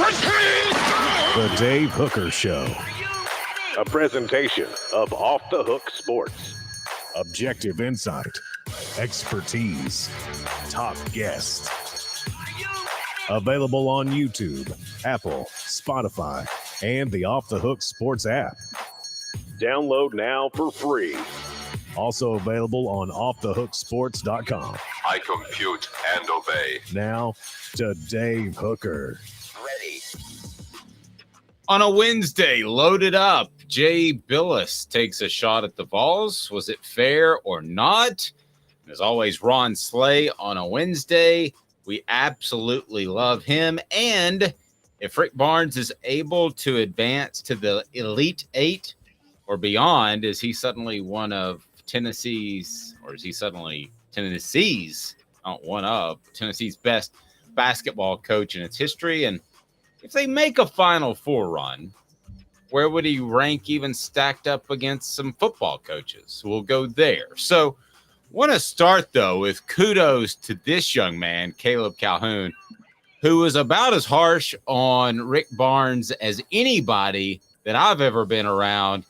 The Dave Hooker Show. A presentation of Off the Hook Sports. Objective insight, expertise, top guests. Available on YouTube, Apple, Spotify, and the Off the Hook Sports app. Download now for free. Also available on offthehooksports.com. I compute and obey. Now to Dave Hooker. Ready. On a Wednesday, loaded up, Jay Billis takes a shot at the Vols. Was it fair or not? As always, Ron Slay on a Wednesday. We absolutely love him. And if Rick Barnes is able to advance to the Elite Eight or beyond, is he suddenly one of Tennessee's best basketball coach in its history? And if they make a Final Four run, where would he rank even stacked up against some football coaches? We'll go there. So want to start, though, with kudos to this young man, Caleb Calhoun, who was about as harsh on Rick Barnes as anybody that I've ever been around.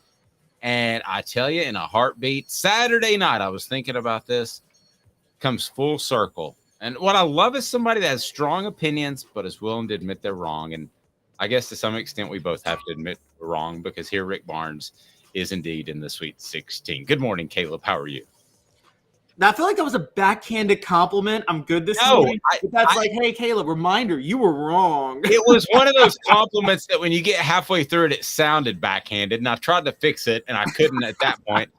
And I tell you, in a heartbeat, Saturday night, I was thinking about this, comes full circle. And what I love is somebody that has strong opinions, but is willing to admit they're wrong. And I guess to some extent, we both have to admit we're wrong, because here Rick Barnes is indeed in the Sweet 16. Good morning, Caleb. How are you? Now, I feel like that was a backhanded compliment. I'm good this morning. But that's like, hey, Caleb, reminder, you were wrong. It was one of those compliments that when you get halfway through it sounded backhanded, and I tried to fix it, and I couldn't at that point.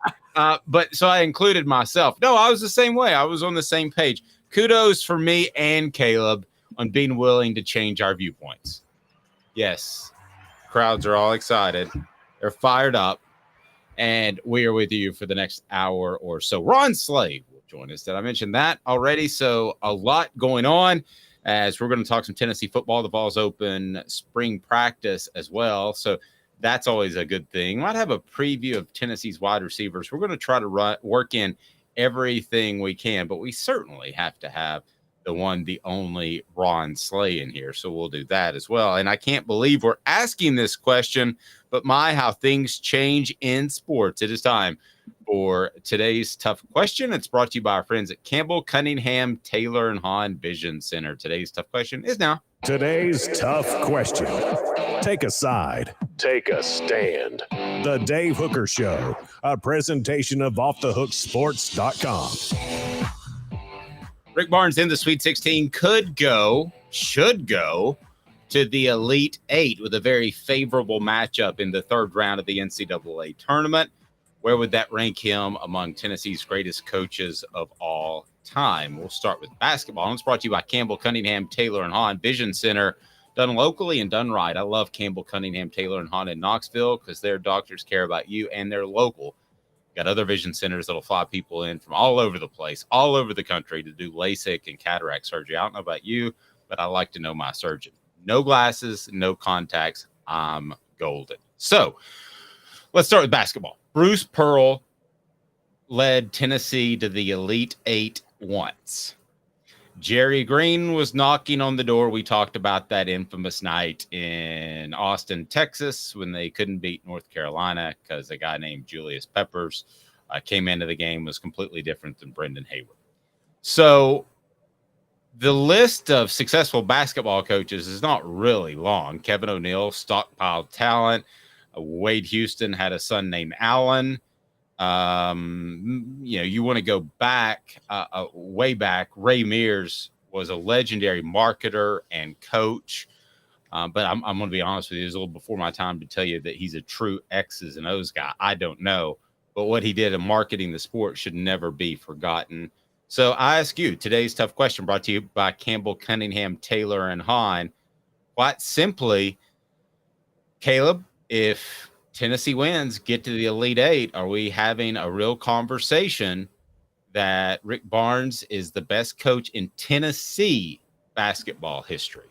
But so I included myself. No, I was the same way. I was on the same page. Kudos for me and Caleb on being willing to change our viewpoints. Yes, crowds are all excited. They're fired up. And we are with you for the next hour or so. Ron Slay will join us. Did I mention that already? So a lot going on as we're going to talk some Tennessee football. The Vols open spring practice as well. So that's always a good thing. Might have a preview of Tennessee's wide receivers. We're going to try to work in everything we can, but we certainly have to have the one, the only Ron Slay in here. So we'll do that as well. And I can't believe we're asking this question, but how things change in sports. It is time for today's tough question. It's brought to you by our friends at Campbell, Cunningham, Taylor, and Hahn Vision Center. Today's tough question is now. Today's tough question. Take a side. Take a stand. The Dave Hooker Show, a presentation of offthehooksports.com. Rick Barnes in the Sweet 16 should go to the Elite Eight with a very favorable matchup in the third round of the NCAA tournament. Where would that rank him among Tennessee's greatest coaches of all time? We'll start with basketball. It's brought to you by Campbell, Cunningham, Taylor, and Hahn Vision Center. Done locally and done right. I love Campbell, Cunningham, Taylor, and Hahn in Knoxville because their doctors care about you and they're local. Got other vision centers that'll fly people in from all over the place, all over the country to do LASIK and cataract surgery. I don't know about you, but I like to know my surgeon. No glasses, no contacts. I'm golden. So let's start with basketball. Bruce Pearl led Tennessee to the Elite Eight once. Jerry Green was knocking on the door. We talked about that infamous night in Austin, Texas, when they couldn't beat North Carolina because a guy named Julius Peppers came into the game, was completely different than Brendan Hayward. So the list of successful basketball coaches is not really long. Kevin O'Neal stockpiled talent. Wade Houston had a son named Allen. You want to go back, way back. Ray Mears was a legendary marketer and coach. But I'm going to be honest with you, it was a little before my time to tell you that he's a true X's and O's guy. I don't know. But what he did in marketing the sport should never be forgotten. So I ask you, today's tough question brought to you by Campbell, Cunningham, Taylor, and Hahn. Quite simply, Caleb, if Tennessee wins, get to the Elite Eight, are we having a real conversation that Rick Barnes is the best coach in Tennessee basketball history?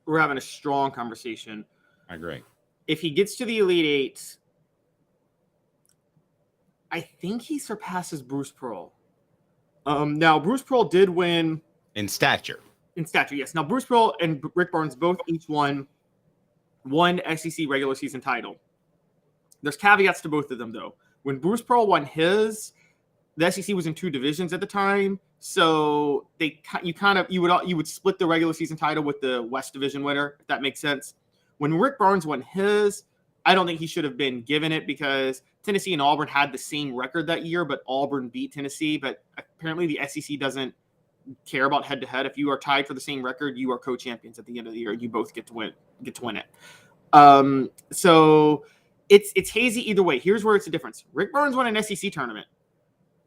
We're having a strong conversation. I agree. If he gets to the Elite Eight, I think he surpasses Bruce Pearl. Now, Bruce Pearl did win. In stature. In stature, yes. Now, Bruce Pearl and Rick Barnes both each won one SEC regular season title. There's caveats to both of them, though. When Bruce Pearl won his, the SEC was in two divisions at the time, so you would split the regular season title with the West Division winner, if that makes sense. When Rick Barnes won his, I don't think he should have been given it because Tennessee and Auburn had the same record that year, but Auburn beat Tennessee. But apparently the SEC doesn't care about head-to-head. If you are tied for the same record, you are co-champions at the end of the year. You both get to win it. So it's hazy either way. Here's where it's a difference. Rick Barnes won an SEC tournament.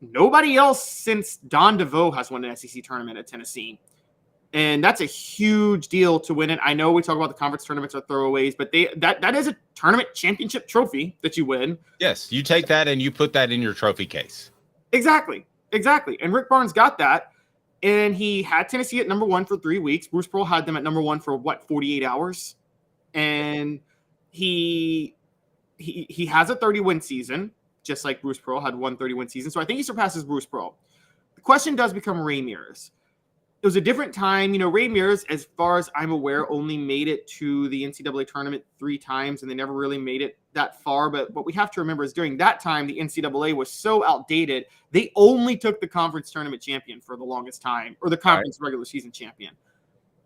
Nobody else since Don DeVoe has won an SEC tournament at Tennessee. And that's a huge deal to win it. I know we talk about the conference tournaments are throwaways, but that is a tournament championship trophy that you win. Yes, you take that and you put that in your trophy case. Exactly. And Rick Barnes got that, and he had Tennessee at number 1 for 3 weeks. Bruce Pearl had them at number 1 for 48 hours, and he has a 30-win season, just like Bruce Pearl had one 30-win season. So I think he surpasses Bruce Pearl. The question does become Ray Mears. It was a different time. Ray Mears, as far as I'm aware, only made it to the NCAA tournament 3 times, and they never really made it that far. But what we have to remember is during that time, the NCAA was so outdated, they only took the conference tournament champion for the longest time, or the conference regular season champion.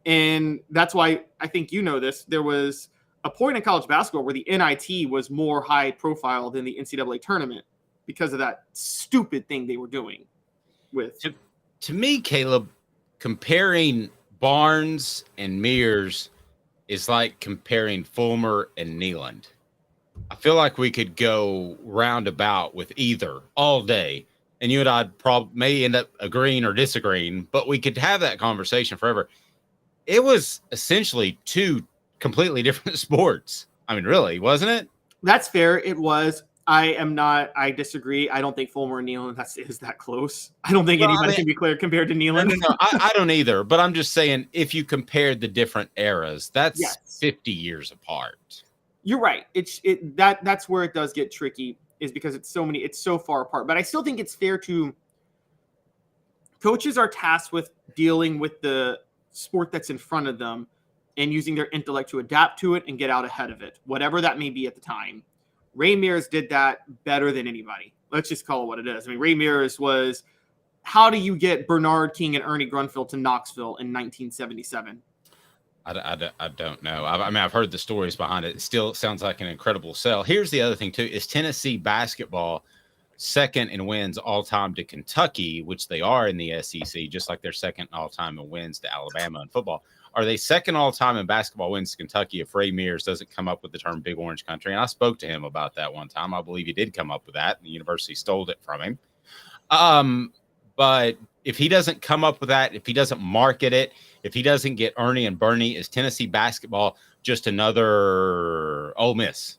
And that's why I think this. There was a point in college basketball where the NIT was more high profile than the NCAA tournament because of that stupid thing they were doing with. To me, Caleb, comparing Barnes and Mears is like comparing Fulmer and Nealand. I feel like we could go roundabout with either all day, and you and I may end up agreeing or disagreeing, but we could have that conversation forever. It was essentially 2 completely different sports. I mean, really, wasn't it? That's fair. It was. I disagree. I don't think Fulmer and Nealand is that close. I don't think anybody can be clear compared to Nealand. No, I don't either. But I'm just saying, if you compared the different eras, that's 50 years apart. You're right. That's where it does get tricky, is because it's so far apart. But I still think it's fair to coaches are tasked with dealing with the sport that's in front of them and using their intellect to adapt to it and get out ahead of it, whatever that may be at the time. Ray Mears did that better than anybody. Let's just call it what it is. I mean, Ray Mears was, how do you get Bernard King and Ernie Grunfeld to Knoxville in 1977? I don't know. I've heard the stories behind it. It still sounds like an incredible sell. Here's the other thing, too, is Tennessee basketball second in wins all-time to Kentucky, which they are in the SEC, just like they're second all-time in wins to Alabama in football. Are they second all-time in basketball wins to Kentucky if Ray Mears doesn't come up with the term Big Orange Country? And I spoke to him about that one time. I believe he did come up with that, and the university stole it from him. But if he doesn't come up with that, if he doesn't market it, if he doesn't get Ernie and Bernie, is Tennessee basketball just another Ole Miss?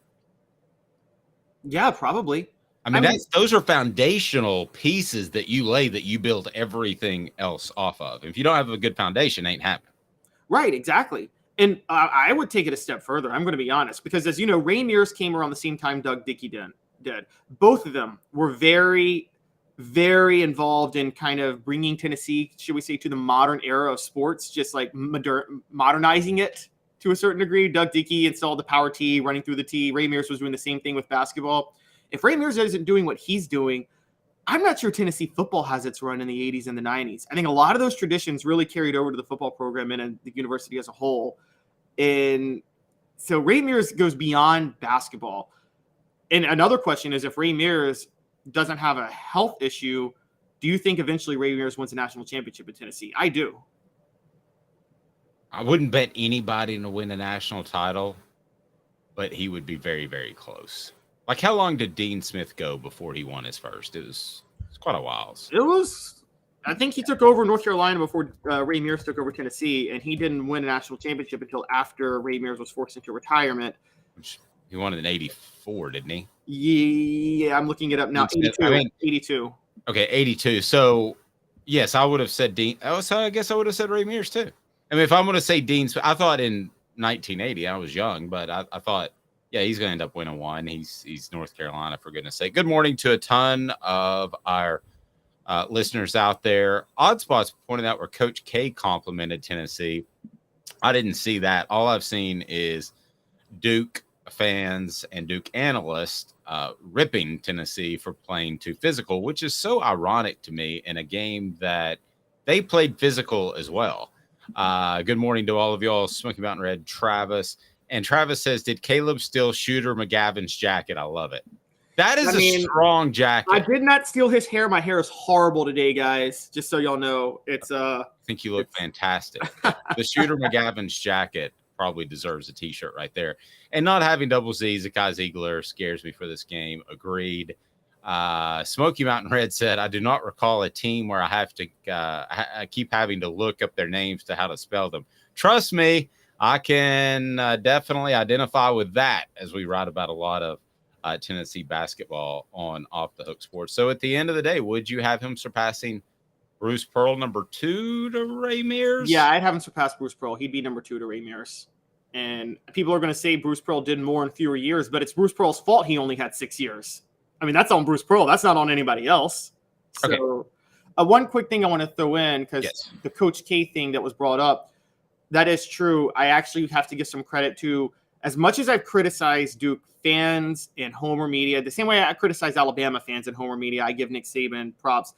Yeah, probably. I mean, those are foundational pieces that you lay, that you build everything else off of. If you don't have a good foundation, it ain't happening. Right, exactly. And I would take it a step further. I'm going to be honest, because as you know, Ray Mears came around the same time Doug Dickey did. Both of them were very, very involved in kind of bringing Tennessee, should we say, to the modern era of sports, just like modernizing it to a certain degree. Doug Dickey installed the power tee, running through the tee. Ray Mears was doing the same thing with basketball. If Ray Mears isn't doing what he's doing, I'm not sure Tennessee football has its run in the 80s and the 90s. I think a lot of those traditions really carried over to the football program and the university as a whole. And so Ray Mears goes beyond basketball. And another question is, if Ray Mears doesn't have a health issue, do you think eventually Ray Mears wins a national championship in Tennessee? I do. I wouldn't bet anybody to win a national title, but he would be very, very close. Like, how long did Dean Smith go before he won his first? It was quite a while. I think he took over North Carolina before Ray Mears took over Tennessee, and he didn't win a national championship until after Ray Mears was forced into retirement. He won it in 84, didn't he? Yeah, I'm looking it up now. 82. Okay, 82. So, yes, I would have said Dean. So I guess I would have said Ray Mears, too. I mean, if I'm going to say Dean Smith, I thought in 1980, I was young, but I thought, yeah, he's going to end up winning one. He's North Carolina, for goodness sake. Good morning to a ton of our listeners out there. Oddspots pointed out where Coach K complimented Tennessee. I didn't see that. All I've seen is Duke fans and Duke analysts ripping Tennessee for playing too physical, which is so ironic to me in a game that they played physical as well. Good morning to all of y'all. Smoky Mountain Red, Travis. And Travis says, did Caleb steal Shooter McGavin's jacket? I love it. That is a strong jacket. I did not steal his hair. My hair is horrible today, guys. Just so y'all know. I think you look fantastic. The Shooter McGavin's jacket probably deserves a t-shirt right there. And not having double Z, Zakai Ziegler scares me for this game. Agreed. Smoky Mountain Red said, I do not recall a team where I have to I keep having to look up their names to how to spell them. Trust me, I can definitely identify with that as we write about a lot of Tennessee basketball on Off the Hook Sports. So at the end of the day, would you have him surpassing Bruce Pearl number 2 to Ray Mears? Yeah, I'd have him surpass Bruce Pearl. He'd be number 2 to Ray Mears. And people are going to say Bruce Pearl did more in fewer years, but it's Bruce Pearl's fault he only had 6 years. I mean, that's on Bruce Pearl. That's not on anybody else. So okay. One quick thing I want to throw in, because the Coach K thing that was brought up, that is true. I actually have to give some credit to, as much as I've criticized Duke fans and Homer media, the same way I criticize Alabama fans and Homer media, I give Nick Saban props.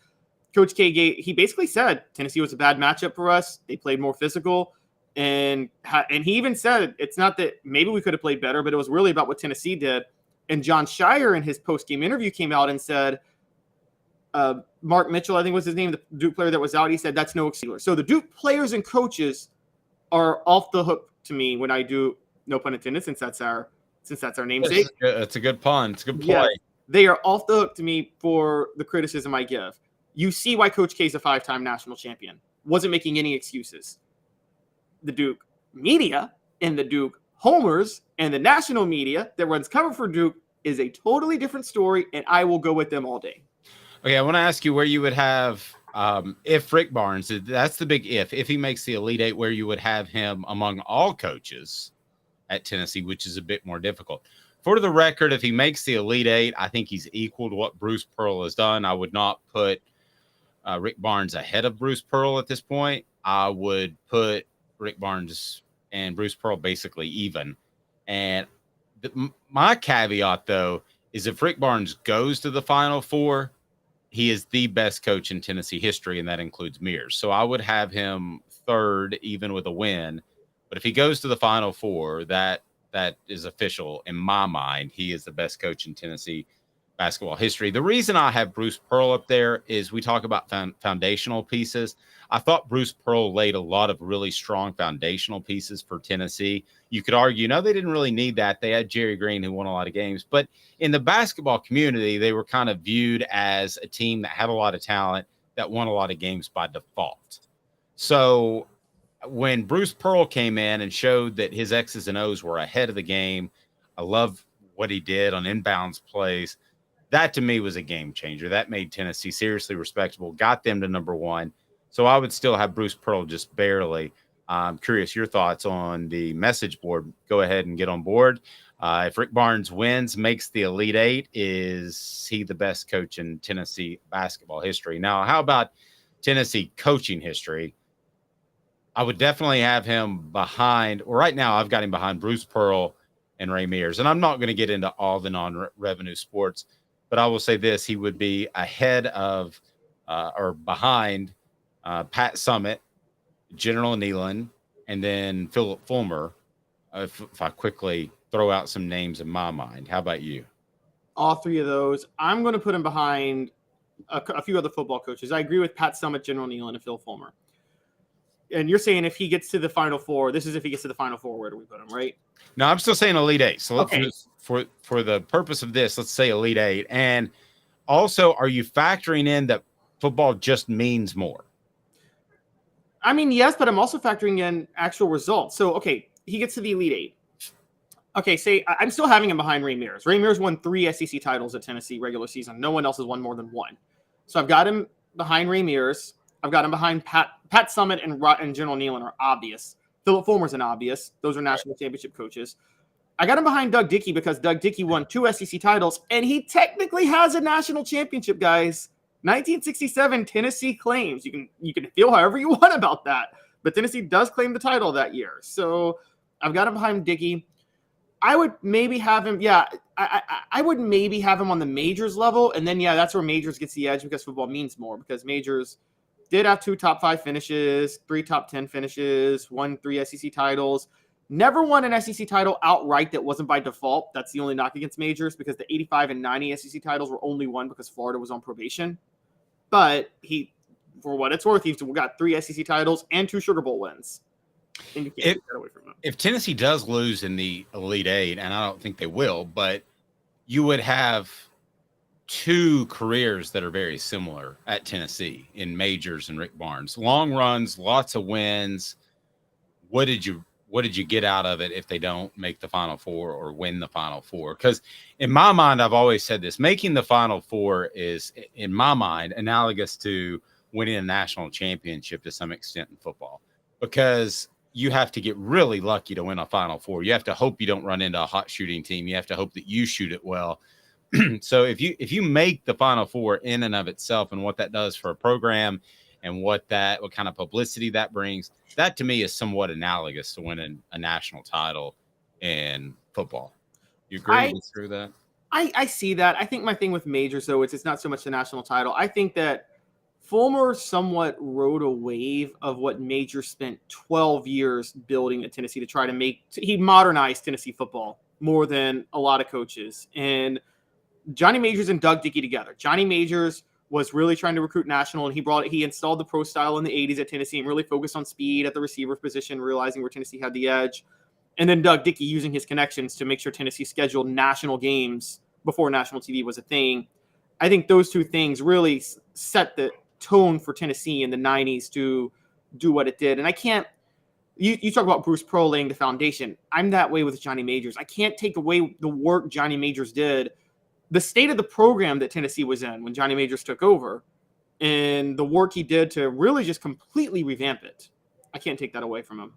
Coach K, he basically said Tennessee was a bad matchup for us. They played more physical. And he even said it's not that maybe we could have played better, but it was really about what Tennessee did. And John Shire in his post-game interview came out and said, Mark Mitchell, I think was his name, the Duke player that was out, he said that's no excuse. So the Duke players and coaches are off the hook to me when I do, no pun intended, since that's our namesake. That's a good pun. It's a good play. Yes, they are off the hook to me for the criticism I give. You see why Coach K is a 5-time national champion. Wasn't making any excuses. The Duke media and the Duke homers and the national media that runs cover for Duke is a totally different story, and I will go with them all day. Okay, I want to ask you where you would have, if Rick Barnes, that's the big if he makes the Elite Eight, where you would have him among all coaches at Tennessee, which is a bit more difficult. For the record, if he makes the Elite Eight, I think he's equal to what Bruce Pearl has done. I would not put Rick Barnes ahead of Bruce Pearl at this point. I would put Rick Barnes and Bruce Pearl basically even. And my caveat, though, is if Rick Barnes goes to the Final Four, he is the best coach in Tennessee history, and that includes Mears. So I would have him third, even with a win. But if he goes to the Final Four, that is official in my mind. He is the best coach in Tennessee basketball history. The reason I have Bruce Pearl up there is we talk about foundational pieces. I thought Bruce Pearl laid a lot of really strong foundational pieces for Tennessee. You could argue, no, they didn't really need that. They had Jerry Green, who won a lot of games. But in the basketball community, they were kind of viewed as a team that had a lot of talent, that won a lot of games by default. So when Bruce Pearl came in and showed that his X's and O's were ahead of the game, I love what he did on inbounds plays. That, to me, was a game changer. That made Tennessee seriously respectable, got them to number 1. So I would still have Bruce Pearl just barely. I'm curious your thoughts on the message board. Go ahead and get on board. If Rick Barnes wins, makes the Elite Eight, is he the best coach in Tennessee basketball history? Now, how about Tennessee coaching history? I would definitely have him behind, or right now I've got him behind Bruce Pearl and Ray Mears. And I'm not going to get into all the non-revenue sports, but I will say this, he would be ahead of or behind Pat Summitt, General Nealon, and then Philip Fulmer, if I quickly throw out some names in my mind. How about you? All three of those. I'm going to put him behind a few other football coaches. I agree with Pat Summitt, General Nealon, and Phil Fulmer. And you're saying if he gets to the Final Four, this is if he gets to the Final Four, where do we put him, right? No, I'm still saying Elite Eight. So okay. For the purpose of this, let's say Elite Eight. And also, are you factoring in that football just means more? I mean, yes, but I'm also factoring in actual results. So, okay, he gets to the Elite Eight. Okay, say I'm still having him behind Ray Mears. Ray Mears won 3 SEC titles at Tennessee regular season. No one else has won more than 1. So I've got him behind Ray Mears. I've got him behind Pat Summitt and General Nealon are obvious. Philip Fulmer's an obvious. Those are national championship coaches. I got him behind Doug Dickey because Doug Dickey won 2 SEC titles, and he technically has a national championship, guys. 1967, Tennessee claims. You can feel however you want about that, but Tennessee does claim the title that year. So I've got him behind Dickey. I would maybe have him. Yeah, I would maybe have him on the majors level, and then that's where majors gets the edge because football means more. Because majors did have 2 top 5 finishes, 3 top 10 finishes, won 3 SEC titles. Never won an SEC title outright that wasn't by default. That's the only knock against majors, because the 85 and 90 SEC titles were only won because Florida was on probation. But he, for what it's worth, he's got 3 SEC titles and 2 Sugar Bowl wins. And you can't take that away from him. If Tennessee does lose in the Elite Eight, and I don't think they will, but you would have 2 careers that are very similar at Tennessee in Majors and Rick Barnes. Long runs, lots of wins. What did you get out of it if they don't make the Final Four or win the Final Four? Because in my mind, I've always said this, making the Final Four is, in my mind, analogous to winning a national championship to some extent in football, because you have to get really lucky to win a Final Four. You have to hope you don't run into a hot shooting team. You have to hope that you shoot it well. So if you make the Final Four in and of itself, and what that does for a program and what kind of publicity that brings, that to me is somewhat analogous to winning a national title in football. You agree with that? I see that. I think my thing with majors, though, it's not so much the national title. I think that Fulmer somewhat rode a wave of what Majors spent 12 years building at Tennessee to try to he modernized Tennessee football more than a lot of coaches. And Johnny Majors and Doug Dickey together. Johnny Majors was really trying to recruit national, and he installed the pro style in the 80s at Tennessee and really focused on speed at the receiver position, realizing where Tennessee had the edge. And then Doug Dickey using his connections to make sure Tennessee scheduled national games before national TV was a thing. I think those 2 things really set the tone for Tennessee in the 90s to do what it did. And I can't, you talk about Bruce Pearl laying the foundation. I'm that way with Johnny Majors. I can't take away the work Johnny Majors did, the state of the program that Tennessee was in when Johnny Majors took over, and the work he did to really just completely revamp it. I can't take that away from him.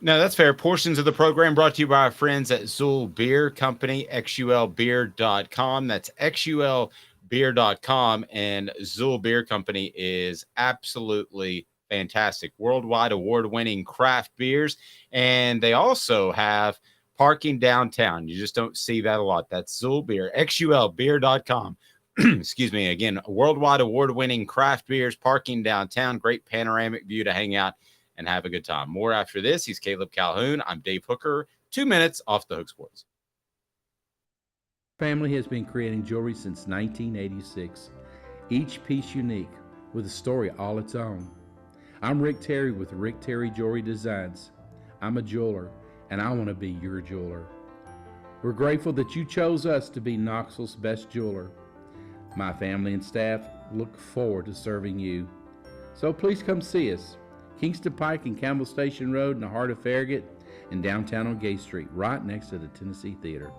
No, that's fair. Portions of the program brought to you by our friends at Zool Beer Company, xulbeer.com. That's xulbeer.com, and Zool Beer Company is absolutely fantastic. Worldwide award-winning craft beers, and they also have parking downtown. You just don't see that a lot. That's Zool Beer, xulbeer.com. Excuse me. Again, worldwide award-winning craft beers, parking downtown, great panoramic view to hang out and have a good time. More after this. He's Caleb Calhoun. I'm Dave Hooker. 2 minutes off the Hook Sports. Family has been creating jewelry since 1986. Each piece unique with a story all its own. I'm Rick Terry with Rick Terry Jewelry Designs. I'm a jeweler, and I want to be your jeweler. We're grateful that you chose us to be Knoxville's best jeweler. My family and staff look forward to serving you. So please come see us. Kingston Pike and Campbell Station Road in the heart of Farragut, and downtown on Gay Street, right next to the Tennessee Theater.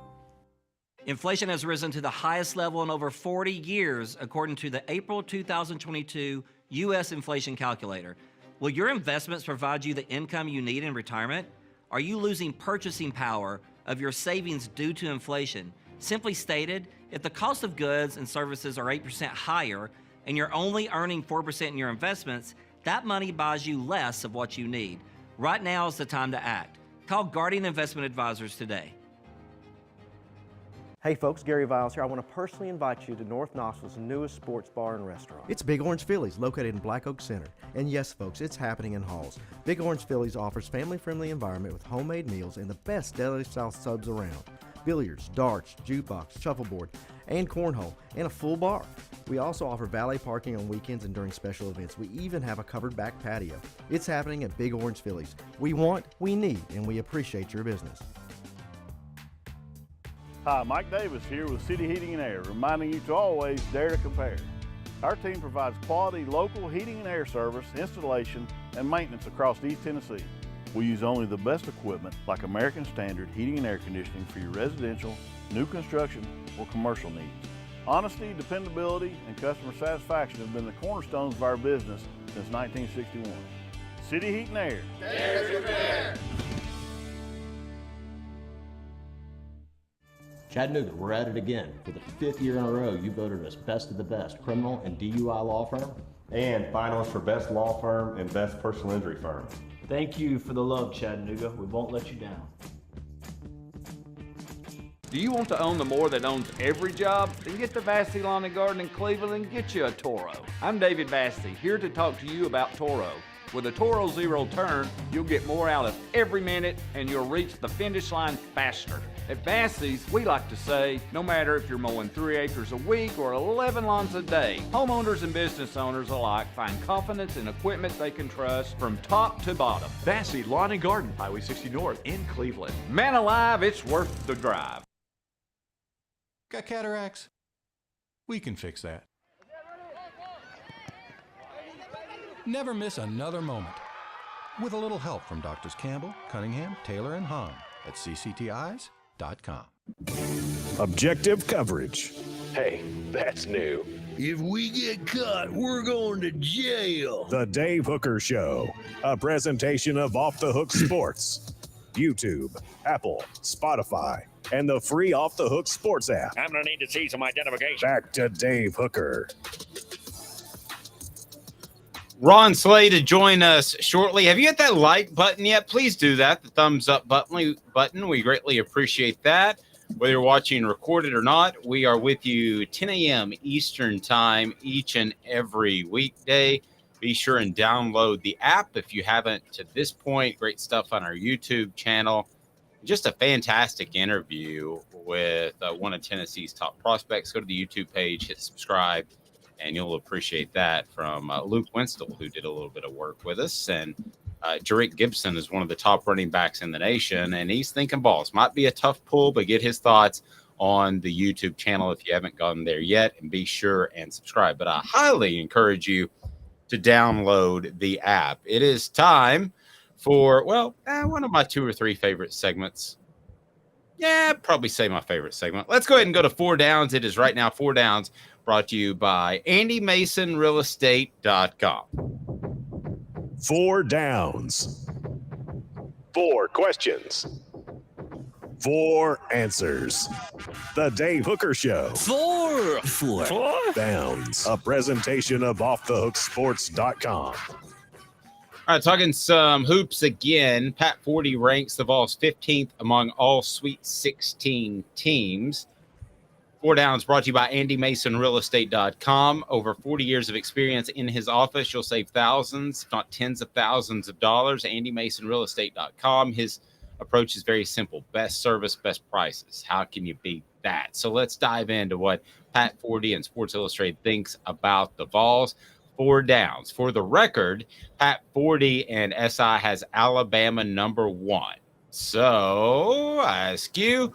Inflation has risen to the highest level in over 40 years, according to the April 2022 U.S. Inflation Calculator. Will your investments provide you the income you need in retirement? Are you losing purchasing power of your savings due to inflation? Simply stated, if the cost of goods and services are 8% higher and you're only earning 4% in your investments, that money buys you less of what you need. Right now is the time to act. Call Guardian Investment Advisors today. Hey folks, Gary Viles here. I want to personally invite you to North Knoxville's newest sports bar and restaurant. It's Big Orange Phillies, located in Black Oak Center. And yes folks, it's happening in Halls. Big Orange Phillies offers family-friendly environment with homemade meals and the best deli-style subs around. Billiards, darts, jukebox, shuffleboard, and cornhole, and a full bar. We also offer valet parking on weekends and during special events. We even have a covered back patio. It's happening at Big Orange Phillies. We want, we need, and we appreciate your business. Hi, Mike Davis here with City Heating and Air, reminding you to always dare to compare. Our team provides quality local heating and air service, installation, and maintenance across East Tennessee. We use only the best equipment like American Standard heating and air conditioning for your residential, new construction, or commercial needs. Honesty, dependability, and customer satisfaction have been the cornerstones of our business since 1961. City Heat and Air. Dare to compare. Chattanooga, we're at it again. For the 5th year in a row, you voted us best of the best criminal and DUI law firm. And finalists for best law firm and best personal injury firm. Thank you for the love, Chattanooga. We won't let you down. Do you want to own the more that owns every job? Then get to Vassey Lawn and Garden in Cleveland and get you a Toro. I'm David Vassey, here to talk to you about Toro. With a Toro Zero Turn, you'll get more out of every minute and you'll reach the finish line faster. At Vassey's, we like to say, no matter if you're mowing 3 acres a week or 11 lawns a day, homeowners and business owners alike find confidence in equipment they can trust from top to bottom. Vassey Lawn and Garden, Highway 60 North in Cleveland. Man alive, it's worth the drive. Got cataracts? We can fix that. Never miss another moment. With a little help from Doctors Campbell, Cunningham, Taylor, and Hahn at cctis.com. Objective coverage. Hey, that's new. If we get caught, we're going to jail. The Dave Hooker Show, a presentation of Off the Hook Sports. YouTube, Apple, Spotify, and the free Off the Hook Sports app. I'm going to need to see some identification. Back to Dave Hooker. Ron Slay to join us shortly. Have you hit that like button yet? Please do that. The thumbs up button. We greatly appreciate that. Whether you're watching recorded or not, we are with you 10 a.m. Eastern time each and every weekday. Be sure and download the app if you haven't to this point. Great stuff on our YouTube channel. Just a fantastic interview with one of Tennessee's top prospects. Go to the YouTube page, hit subscribe, and you'll appreciate that from Luke Winstel, who did a little bit of work with us. And Jarek Gibson is one of the top running backs in the nation, and he's thinking balls. Might be a tough pull, but get his thoughts on the YouTube channel if you haven't gone there yet, and be sure and subscribe. But I highly encourage you to download the app. It is time for, one of my 2 or 3 favorite segments. Yeah, probably say my favorite segment. Let's go ahead and go to 4 Downs. It is right now 4 Downs, brought to you by AndyMasonRealEstate.com. 4 Downs. 4 questions. 4 answers. The Dave Hooker Show. 4 Downs. A presentation of OffTheHookSports.com. All right, talking some hoops again. Pat Forty ranks the Vols 15th among all Sweet 16 teams. 4 Downs brought to you by AndyMasonRealEstate.com. Over 40 years of experience in his office, you'll save thousands, if not tens of thousands of dollars. AndyMasonRealEstate.com. His approach is very simple. Best service, best prices. How can you beat that? So let's dive into what Pat Forty and Sports Illustrated thinks about the Vols. 4 Downs. For the record, Pat Forty and SI has Alabama number 1. So I ask you,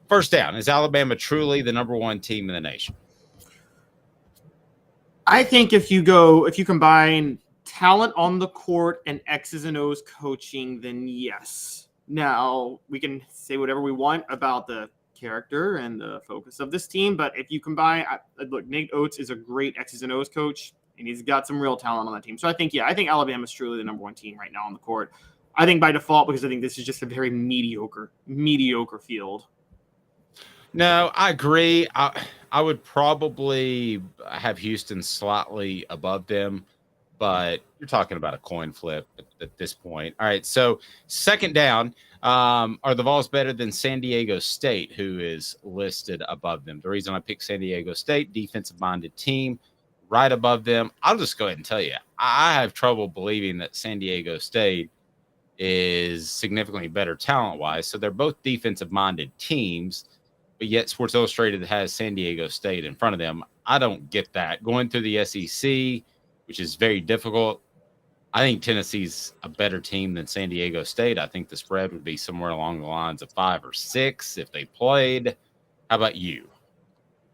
first down, is Alabama truly the number 1 team in the nation? I think if you combine talent on the court and X's and O's coaching, then yes. Now, we can say whatever we want about the character and the focus of this team, but if you combine, look, Nate Oates is a great X's and O's coach, and he's got some real talent on that team. So I think Alabama's truly the number 1 team right now on the court. I think by default, because I think this is just a very mediocre field. No, I agree. I would probably have Houston slightly above them, but you're talking about a coin flip at this point. All right, so second down, are the Vols better than San Diego State, who is listed above them? The reason I picked San Diego State, defensive-minded team, right above them. I'll just go ahead and tell you, I have trouble believing that San Diego State is significantly better talent-wise. So they're both defensive-minded teams, but yet Sports Illustrated has San Diego State in front of them. I don't get that. Going through the SEC, which is very difficult, I think Tennessee's a better team than San Diego State. I think the spread would be somewhere along the lines of 5 or 6 if they played. How about you?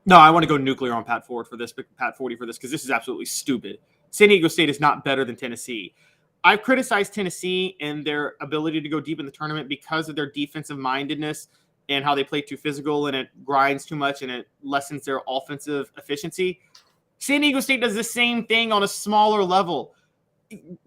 No, I want to go nuclear on Pat Forty for this, because this is absolutely stupid. San Diego State is not better than Tennessee. I've criticized Tennessee and their ability to go deep in the tournament because of their defensive mindedness and how they play too physical and it grinds too much and it lessens their offensive efficiency. San Diego State does the same thing on a smaller level.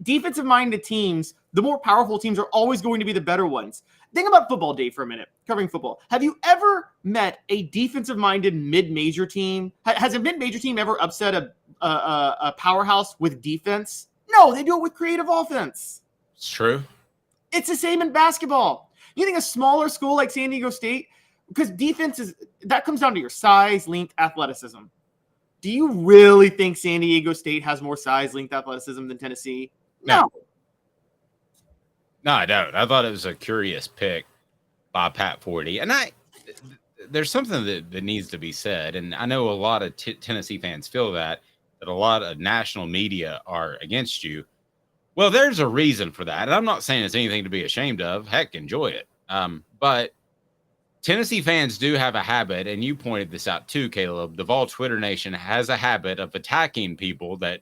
Defensive-minded teams, the more powerful teams are always going to be the better ones. think about football, Dave, for a minute, covering football. Have you ever met a defensive-minded mid-major team? Has a mid-major team ever upset a powerhouse with defense? No, they do it with creative offense. It's true. It's the same in basketball. You think a smaller school like San Diego State, because defense that comes down to your size, length, athleticism. Do you really think San Diego State has more size, length, athleticism than Tennessee? No. No, I don't. I thought it was a curious pick by Pat Forty. And there's something that needs to be said. And I know a lot of Tennessee fans feel that a lot of national media are against you. Well, there's a reason for that. And I'm not saying it's anything to be ashamed of. Heck, enjoy it. But Tennessee fans do have a habit, and you pointed this out too, Caleb. The Vol Twitter Nation has a habit of attacking people that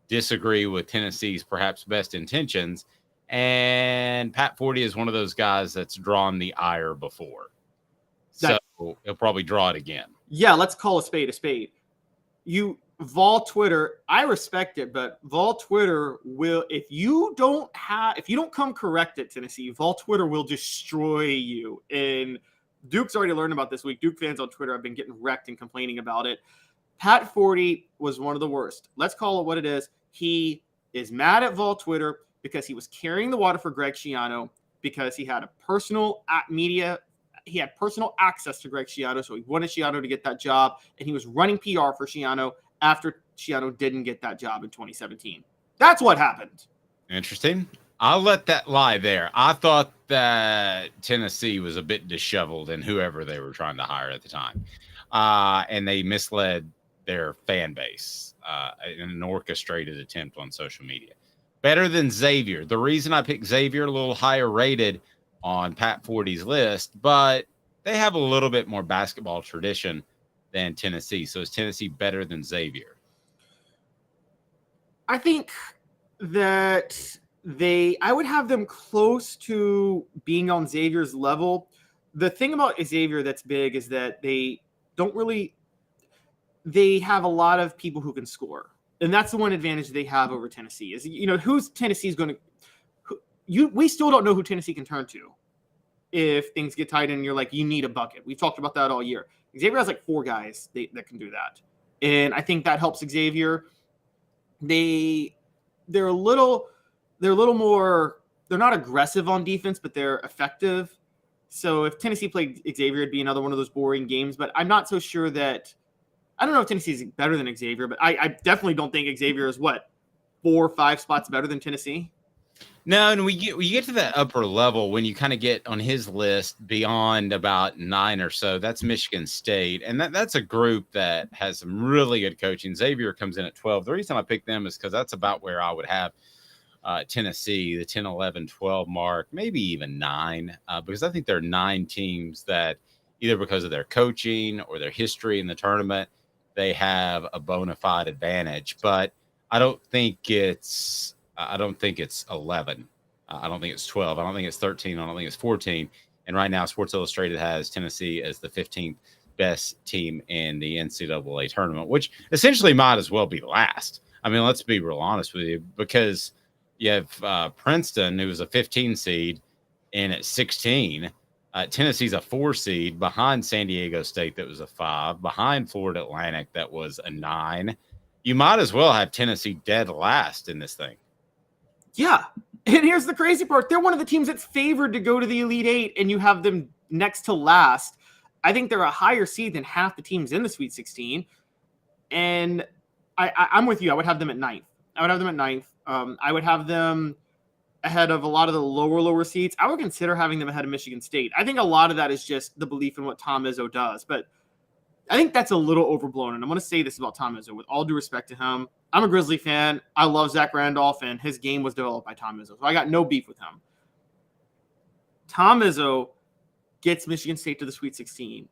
disagree with Tennessee's perhaps best intentions. And Pat Forty is one of those guys that's drawn the ire before. So he'll probably draw it again. Yeah, let's call a spade a spade. Vol Twitter, I respect it, but Vol Twitter will, if you don't come correct at Tennessee, Vol Twitter will destroy you. And Duke's already learned about this week. Duke fans on Twitter have been getting wrecked and complaining about it. Pat Forty was one of the worst. Let's call it what it is. He is mad at Vol Twitter because he was carrying the water for Greg Schiano because he had personal access to Greg Schiano, so he wanted Schiano to get that job, and he was running PR for Schiano after Schiano didn't get that job in 2017. That's what happened. Interesting. I'll let that lie there. I thought that Tennessee was a bit disheveled in whoever they were trying to hire at the time. And they misled their fan base in an orchestrated attempt on social media. Better than Xavier. The reason I picked Xavier a little higher rated on Pat Forty's list, but they have a little bit more basketball tradition than Tennessee. So is Tennessee better than Xavier? I think that I would have them close to being on Xavier's level. The thing about Xavier that's big is that they have a lot of people who can score. And that's the one advantage they have over Tennessee is, who's Tennessee's going to, we still don't know who Tennessee can turn to if things get tight and you're like, you need a bucket. We've talked about that all year. Xavier has like 4 guys that can do that. And I think that helps Xavier. They're a little more, they're not aggressive on defense, but they're effective. So if Tennessee played Xavier, it'd be another one of those boring games, but I'm not so sure that, I don't know if Tennessee's better than Xavier, but I definitely don't think Xavier is 4 or 5 spots better than Tennessee. No, and we get to that upper level when you kind of get on his list beyond about 9 or so. That's Michigan State, and that's a group that has some really good coaching. Xavier comes in at 12. The reason I picked them is because that's about where I would have Tennessee, the 10, 11, 12 mark, maybe even 9, because I think there are 9 teams that either because of their coaching or their history in the tournament, they have a bona fide advantage. But I don't think it's 11. I don't think it's 12. I don't think it's 13. I don't think it's 14. And right now, Sports Illustrated has Tennessee as the 15th best team in the NCAA tournament, which essentially might as well be last. I mean, let's be real honest with you, because you have Princeton, who was a 15 seed, and at 16, Tennessee's a 4 seed behind San Diego State, that was a 5, behind Florida Atlantic, that was a 9. You might as well have Tennessee dead last in this thing. Yeah. And here's the crazy part. They're one of the teams that's favored to go to the Elite 8, and you have them next to last. I think they're a higher seed than half the teams in the Sweet 16. And I'm with you. I would have them at 9th. I would have them ahead of a lot of the lower seeds. I would consider having them ahead of Michigan State. I think a lot of that is just the belief in what Tom Izzo does. But I think that's a little overblown. And I'm going to say this about Tom Izzo with all due respect to him. I'm a Grizzly fan. I love Zach Randolph, and his game was developed by Tom Izzo. So I got no beef with him. Tom Izzo gets Michigan State to the Sweet 16.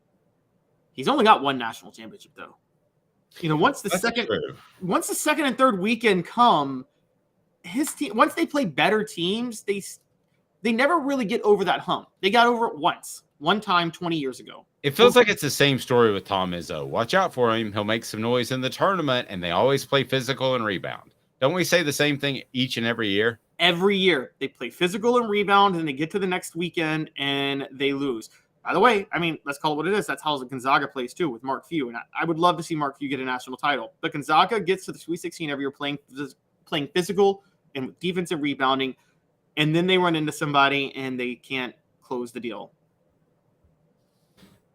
He's only got 1 national championship, though. Once the second and third weekend come, his team, once they play better teams, they never really get over that hump. They got over it one time 20 years ago. It feels like it's the same story with Tom Izzo. Watch out for him. He'll make some noise in the tournament, and they always play physical and rebound. Don't we say the same thing each and every year? every year. They play physical and rebound, and they get to the next weekend and they lose. By the way, I mean, let's call it what it is. That's how Gonzaga plays too with Mark Few. And I would love to see Mark Few get a national title. But Gonzaga gets to the Sweet 16 every year playing physical and defensive rebounding. And then they run into somebody and they can't close the deal.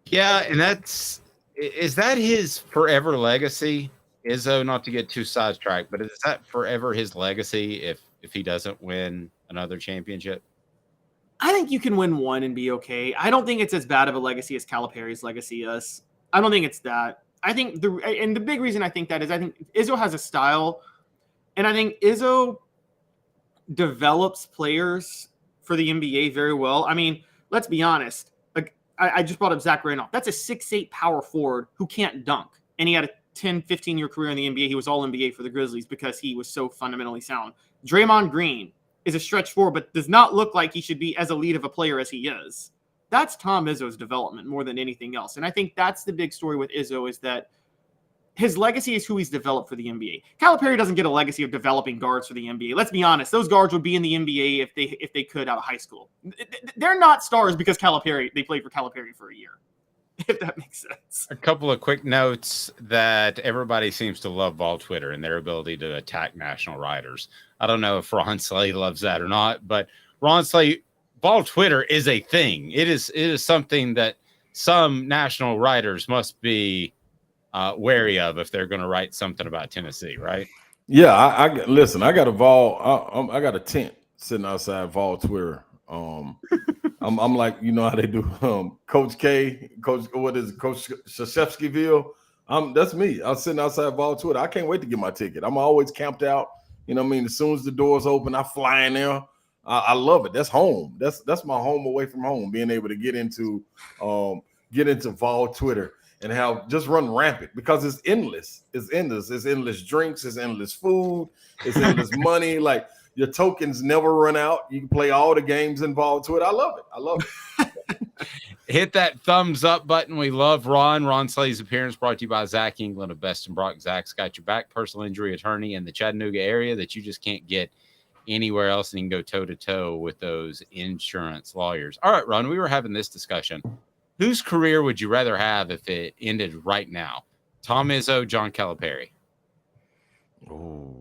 Yeah, and is that his forever legacy? Izzo, not to get too sidetracked, but is that forever his legacy if he doesn't win another championship? I think you can win one and be okay. I don't think it's as bad of a legacy as Calipari's legacy is. I don't think it's that. I think the big reason I think that is I think Izzo has a style, and I think Izzo develops players for the NBA very well. I mean, let's be honest. Like I just brought up Zach Randolph. That's a 6'8" power forward who can't dunk, and he had a 10, 15-year career in the NBA. He was all NBA for the Grizzlies because he was so fundamentally sound. Draymond Green is a stretch forward, but does not look like he should be as elite of a player as he is. That's Tom Izzo's development more than anything else. And I think that's the big story with Izzo is that his legacy is who he's developed for the NBA. Calipari doesn't get a legacy of developing guards for the NBA. Let's be honest. Those guards would be in the NBA if they could out of high school. They're not stars because they played for Calipari for a year, if that makes sense. A couple of quick notes that everybody seems to love Vol Twitter and their ability to attack national writers. I don't know if Ron Slay loves that or not, but Ron Slay, Vol Twitter is a thing. It is something that some national writers must be wary of if they're going to write something about Tennessee, right? Yeah, I listen. I got a Vol. I got a tent sitting outside Vol Twitter. I'm like, you know how they do Coach K, Coach Krzyzewskiville. That's me. I'm sitting outside Vol Twitter. I can't wait to get my ticket. I'm always camped out. You know what I mean? As soon as the doors open, I fly in there. I love it. That's home. That's my home away from home. Being able to get into Vol Twitter and just run rampant because it's endless. It's endless. It's endless drinks. It's endless food. It's endless money. Like your tokens never run out. You can play all the games involved to it. I love it. I love it. Hit that thumbs up button. We love Ron. Ron Slay's appearance brought to you by Zach England of Best and Brock. Zach's got your back, personal injury attorney in the Chattanooga area that you just can't get anywhere else, and you can go toe-to-toe with those insurance lawyers. All right, Ron, we were having this discussion. Whose career would you rather have if it ended right now? Tom Izzo, John Calipari? Oh,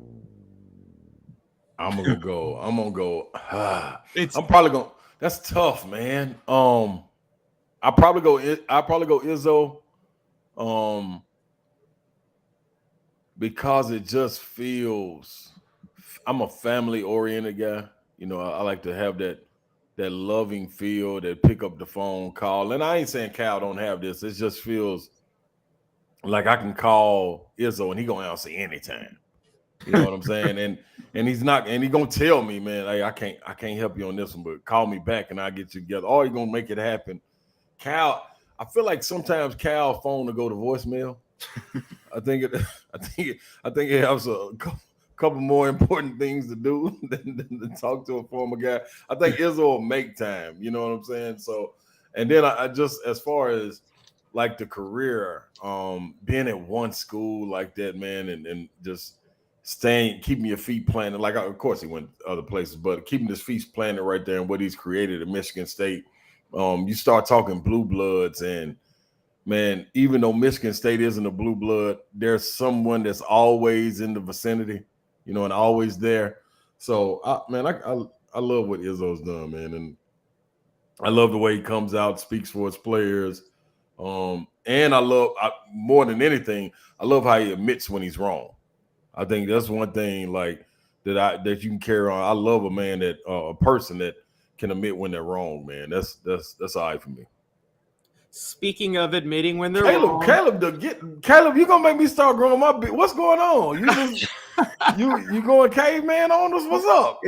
I'm gonna go. I'm probably gonna. That's tough, man. I probably go Izzo. Because it just feels. I'm a family-oriented guy. You know, I like to have that loving feel, that pick up the phone, call. And I ain't saying Cal don't have this. It just feels like I can call Izzo and he gonna answer anytime. You know what I'm saying? And he's not, and he gonna tell me, man, hey, I can't help you on this one, but call me back and I'll get you together. Or he gonna make it happen. Cal, I feel like sometimes Cal's phone will go to voicemail. I think it has a couple more important things to do than talk to a former guy. I think Izzo will make time. You know what I'm saying? So, and then I just, as far as like the career, being at one school like that, man, and just keeping your feet planted. Like, of course, he went other places, but keeping his feet planted right there and what he's created at Michigan State. You start talking blue bloods, and man, even though Michigan State isn't a blue blood, there's someone that's always in the vicinity, you know, and always there. So, I love what Izzo's done, man, and I love the way he comes out, speaks for his players, and more than anything, I love how he admits when he's wrong. I think that's one thing like that you can carry on. I love a man a person that can admit when they're wrong, man. That's all right for me. Speaking of admitting when they're wrong, Caleb, you gonna make me start growing my beard. What's going on? You going caveman on us? What's up?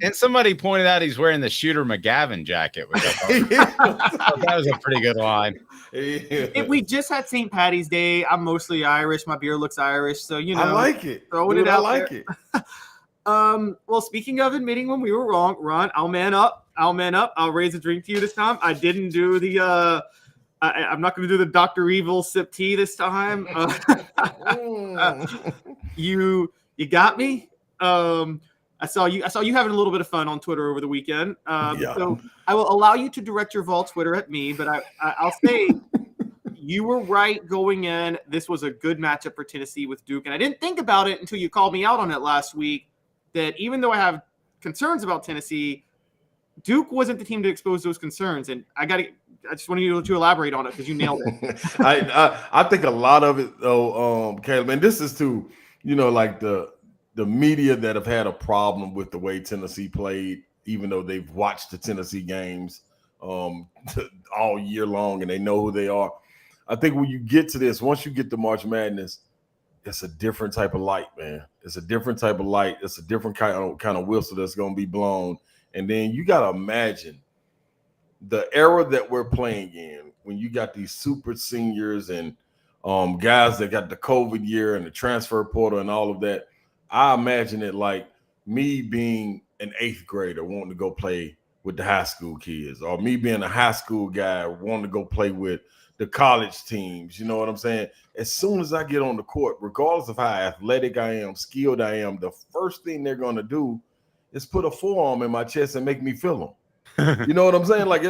And somebody pointed out he's wearing the Shooter McGavin jacket. That was a pretty good line. We just had St. Patty's Day. I'm mostly Irish. My beard looks Irish, so you know. I like it. Throwing Dude, it out I like there. it. Well, speaking of admitting when we were wrong, Ron, I'll man up. I'll raise a drink to you this time. I didn't do the I'm not going to do the Dr. Evil sip tea this time. You got me. I I saw you having a little bit of fun on Twitter over the weekend. Yeah. So I will allow you to direct your Vol Twitter at me, but I'll say you were right going in. This was a good matchup for Tennessee with Duke, and I didn't think about it until you called me out on it last week. That even though I have concerns about Tennessee, Duke wasn't the team to expose those concerns, and I just wanted you to elaborate on it because you nailed it. I think a lot of it though, Caleb, and this is to, like the media that have had a problem with the way Tennessee played, even though they've watched the Tennessee games all year long and they know who they are. I think when you get to this, once you get to March Madness, it's a different type of light, man. It's a different type of light. It's a different kind of whistle that's going to be blown. And then you got to imagine the era that we're playing in when you got these super seniors and guys that got the COVID year and the transfer portal and all of that. I imagine it like me being an 8th grader wanting to go play with the high school kids, or me being a high school guy wanting to go play with the college teams. You know what I'm saying? As soon as I get on the court, regardless of how athletic I am, skilled I am, the first thing they're going to do is put a forearm in my chest and make me feel them. You know what I'm saying? Like,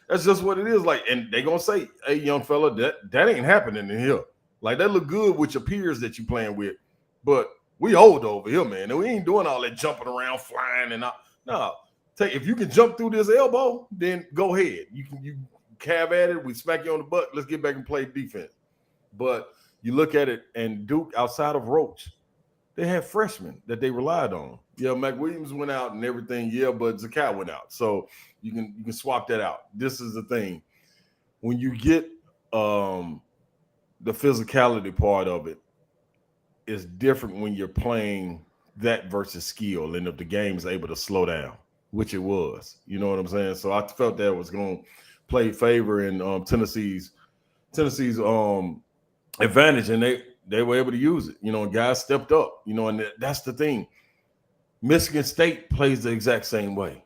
that's just what it is. Like, and they're going to say, hey, young fella, that ain't happening in here. Like, that look good with your peers that you playing with, but we old over here, man. And we ain't doing all that jumping around, flying, and no. If you can jump through this elbow, then go ahead. You cab at it. We smack you on the butt. Let's get back and play defense. But you look at it, and Duke, outside of Roach, they had freshmen that they relied on. Yeah, McWilliams went out and everything. Yeah, but Zakai went out. So you can swap that out. This is the thing. When you get the physicality part of it, it's different when you're playing that versus skill. And if the game is able to slow down, which it was, you know what I'm saying? So I felt that was going to play favor in Tennessee's advantage, and they were able to use it. You know, guys stepped up, and that's the thing. Michigan State plays the exact same way.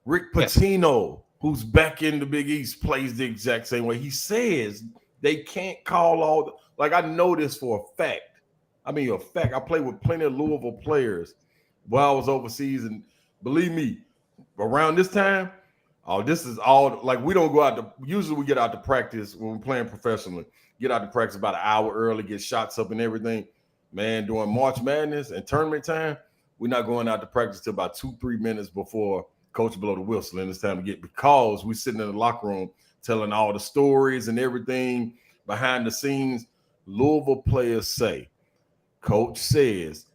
Rick Pitino, who's back in the Big East, plays the exact same way. He says they can't call all like, I know this for a fact. I mean, a fact. I played with plenty of Louisville players while I was overseas, and believe me, around this time, this is all like, we don't go out to, usually we get out to practice when we're playing professionally, get out to practice about an hour early, get shots up and everything. Man, during March Madness and tournament time, we're not going out to practice till about 2-3 minutes before coach blow the whistle, and it's time to get, because we're sitting in the locker room telling all the stories and everything behind the scenes. Louisville players say, coach says,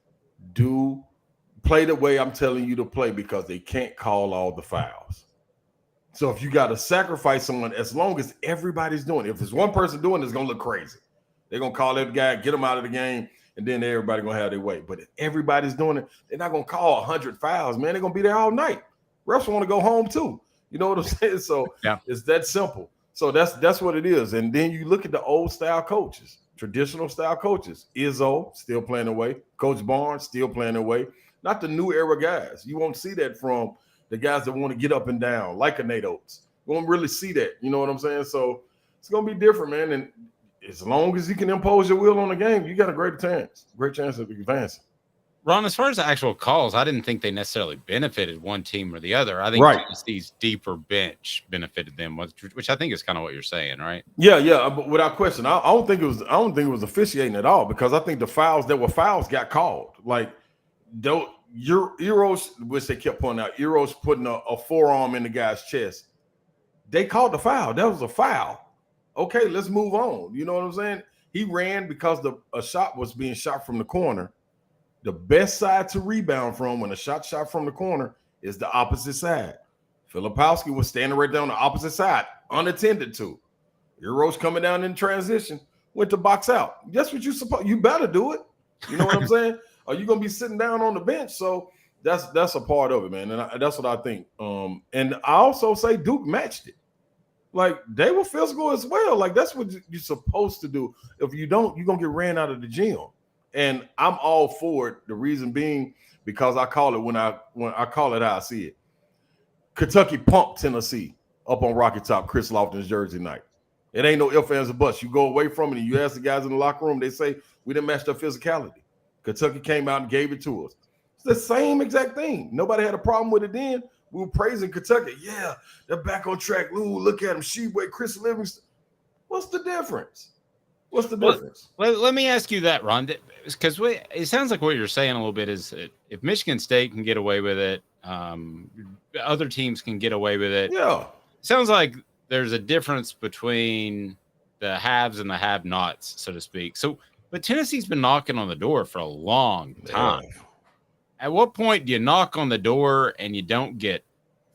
play the way I'm telling you to play, because they can't call all the fouls. So if you got to sacrifice someone, as long as everybody's doing it, if there's one person doing it, it's going to look crazy. They're going to call every guy, get them out of the game, and then everybody going to have their way. But if everybody's doing it, they're not going to call 100 fouls, man. They're going to be there all night. Refs want to go home too. You know what I'm saying? So It's that simple. So that's what it is. And then you look at the old style coaches, traditional style coaches. Izzo still playing away. Coach Barnes still playing away. Not the new era guys. You won't see that from the guys that want to get up and down, like a Nate Oates. You won't really see that. You know what I'm saying? So it's going to be different, man. And as long as you can impose your will on the game, you got a great chance of advancing. Ron, as far as the actual calls, I didn't think they necessarily benefited one team or the other. I think Tennessee's deeper bench benefited them, which I think is kind of what you're saying, right? Yeah, but without question, I don't think it was officiating at all, because I think the fouls that were fouls got called. Like, Euros, which they kept pointing out, Euros putting a forearm in the guy's chest. They called the foul. That was a foul. Okay, let's move on. You know what I'm saying? He ran because a shot was being shot from the corner. The best side to rebound from when a shot from the corner is the opposite side. Filipowski was standing right down the opposite side, unattended to. Euros coming down in transition, went to box out. That's what you better do it. You know what I'm saying? Are you going to be sitting down on the bench? So that's a part of it, man. And that's what I think. And I also say Duke matched it. Like, they were physical as well. Like, that's what you're supposed to do. If you don't, you're going to get ran out of the gym. And I'm all for it. The reason being, because I call it when I call it how I see it. Kentucky pumped Tennessee up on Rocky Top, Chris Lofton's jersey night. It ain't no ifs, ands, or buts. You go away from it and you ask the guys in the locker room, they say, we didn't match their physicality. Kentucky came out and gave it to us. It's the same exact thing. Nobody had a problem with it then. We were praising Kentucky. Yeah, they're back on track. Ooh, look at them. Sheboy, Chris Livingston. What's the difference? What's the difference? Let me ask you that, Ron, because it sounds like what you're saying a little bit is that if Michigan State can get away with it, other teams can get away with it. Yeah. Sounds like there's a difference between the haves and the have-nots, so to speak. But Tennessee's been knocking on the door for a long time. Yeah. At what point do you knock on the door and you don't get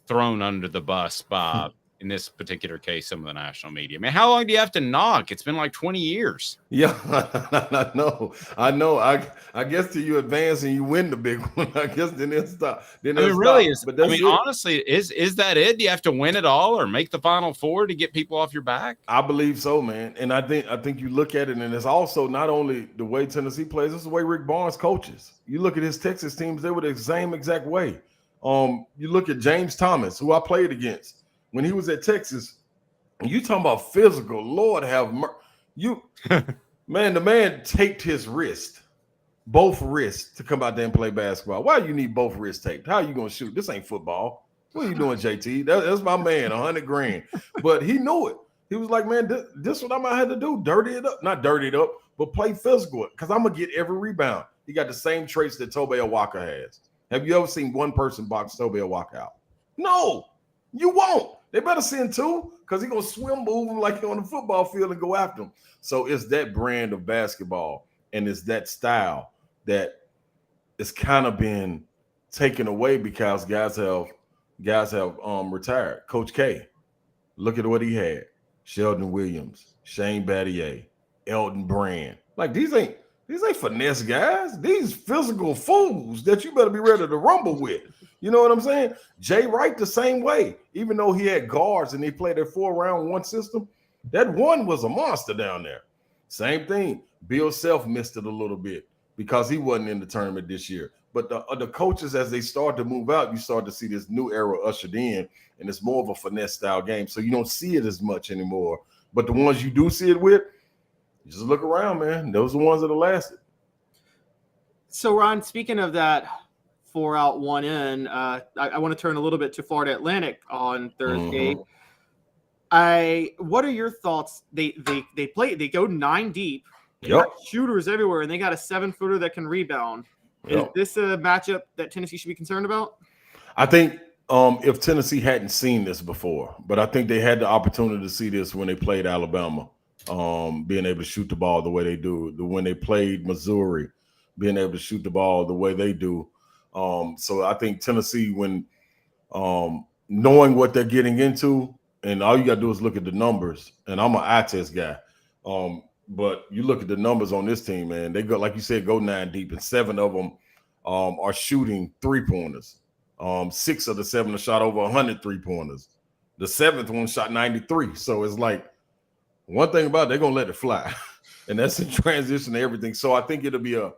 thrown under the bus by, in this particular case, some of the national media? I mean, how long do you have to knock? It's been like 20 years. Yeah, I know. I guess till you advance and you win the big one, I guess then it'll stop. Then it'll really stop. But honestly, is that it? Do you have to win it all or make the Final Four to get people off your back? I believe so, man. And I think you look at it, and it's also not only the way Tennessee plays, it's the way Rick Barnes coaches. You look at his Texas teams, they were the same exact way. You look at James Thomas, who I played against when he was at Texas. You talking about physical, Lord have mercy. Man, the man taped his wrist, both wrists, to come out there and play basketball. Why you need both wrists taped? How are you going to shoot? This ain't football. What are you doing, JT? That's my man, $100,000. But he knew it. He was like, man, this is what I might have to do. Dirty it up. Not dirty it up, but play physical because I'm going to get every rebound. He got the same traits that Tobe Awaka has. Have you ever seen one person box Tobe Awaka out? No, you won't. They better send two because he's going to swim move him like on the football field and go after him. So it's that brand of basketball and it's that style that it's kind of been taken away because guys have retired. Coach K, look at what he had. Sheldon Williams, Shane Battier, Elton Brand. Like these ain't finesse guys. These physical fools that you better be ready to rumble with. You know what I'm saying? Jay Wright the same way. Even though he had guards and they played a 4-round-1 system, that one was a monster down there. Same thing. Bill Self missed it a little bit because he wasn't in the tournament this year. But the coaches, as they start to move out, you start to see this new era ushered in, and it's more of a finesse style game. So you don't see it as much anymore. But the ones you do see it with, you just look around, man. Those are the ones that have lasted. So, Ron, speaking of that 4 out, 1 in, I want to turn a little bit to Florida Atlantic on Thursday. What are your thoughts? They go 9 deep. They got shooters everywhere, and they got a 7-footer that can rebound. Is this a matchup that Tennessee should be concerned about? I think if Tennessee hadn't seen this before, but I think they had the opportunity to see this when they played Alabama, being able to shoot the ball the way they do. When they played Missouri, being able to shoot the ball the way they do. So I think Tennessee, when knowing what they're getting into, and all you got to do is look at the numbers, and I'm an eye test guy. But you look at the numbers on this team, man, they go, like you said, go 9 deep, and 7 of them are shooting 3-pointers. 6 of the 7 are shot over 100 3-pointers. The 7th one shot 93. So it's like one thing about it, they're gonna let it fly, and that's in transition to everything. So I think it'll be a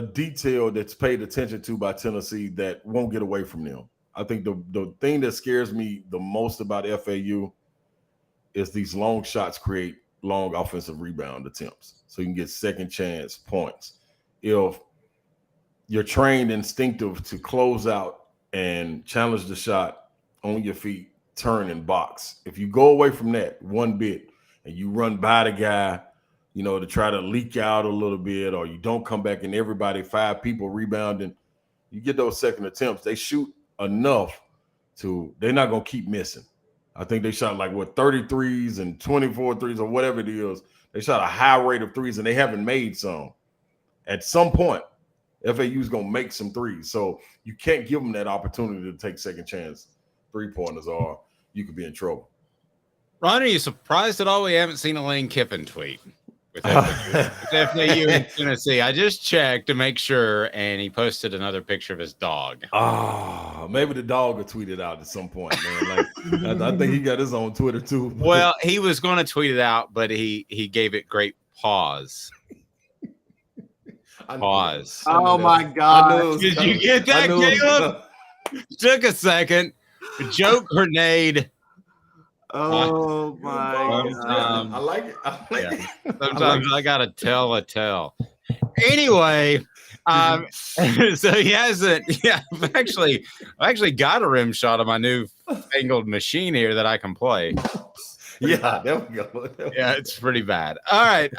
detail that's paid attention to by Tennessee that won't get away from them. I think the thing that scares me the most about FAU is these long shots create long offensive rebound attempts. So you can get second chance points. If you're trained instinctive to close out and challenge the shot on your feet, turn and box. If you go away from that one bit and you run by the guy, to try to leak out a little bit, or you don't come back and everybody, 5 people rebounding, you get those second attempts. They shoot enough they're not going to keep missing. I think they shot 33s and 24 threes or whatever it is. They shot a high rate of threes and they haven't made some. At some point, FAU is going to make some threes. So you can't give them that opportunity to take second chance 3-pointers or you could be in trouble. Ron, are you surprised at all we haven't seen a Lane Kiffin tweet with FAU in Tennessee? I just checked to make sure, and he posted another picture of his dog. Maybe the dog will tweet it out at some point, man. I think he got his own Twitter too. Well, he was going to tweet it out, but he gave it great pause. Pause. Oh my God! Did you get that, Caleb? Took a second. Joke grenade. Oh my God. I like it. Sometimes I gotta tell a tale. Anyway, so he hasn't. Yeah, I've actually got a rim shot on my new fangled machine here that I can play. Yeah, there we go. Yeah, it's pretty bad. All right.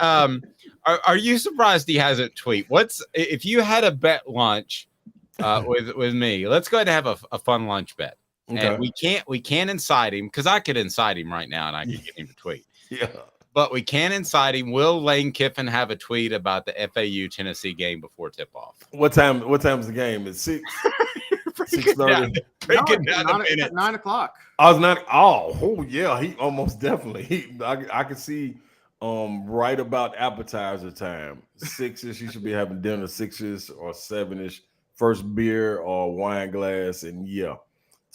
Are you surprised he hasn't tweet? If you had a bet lunch with me? Let's go ahead and have a fun lunch bet. Okay. And we can't incite him because I could incite him right now and I could get him to tweet. Yeah. But we can incite him. Will Lane Kiffin have a tweet about the FAU Tennessee game before tip off? What time is the game? It's 6:30. At 9 o'clock. I was not. Oh yeah. He almost definitely. I could see right about appetizer time. 6ish. He should be having dinner 6ish or 7ish. First beer or wine glass, and yeah,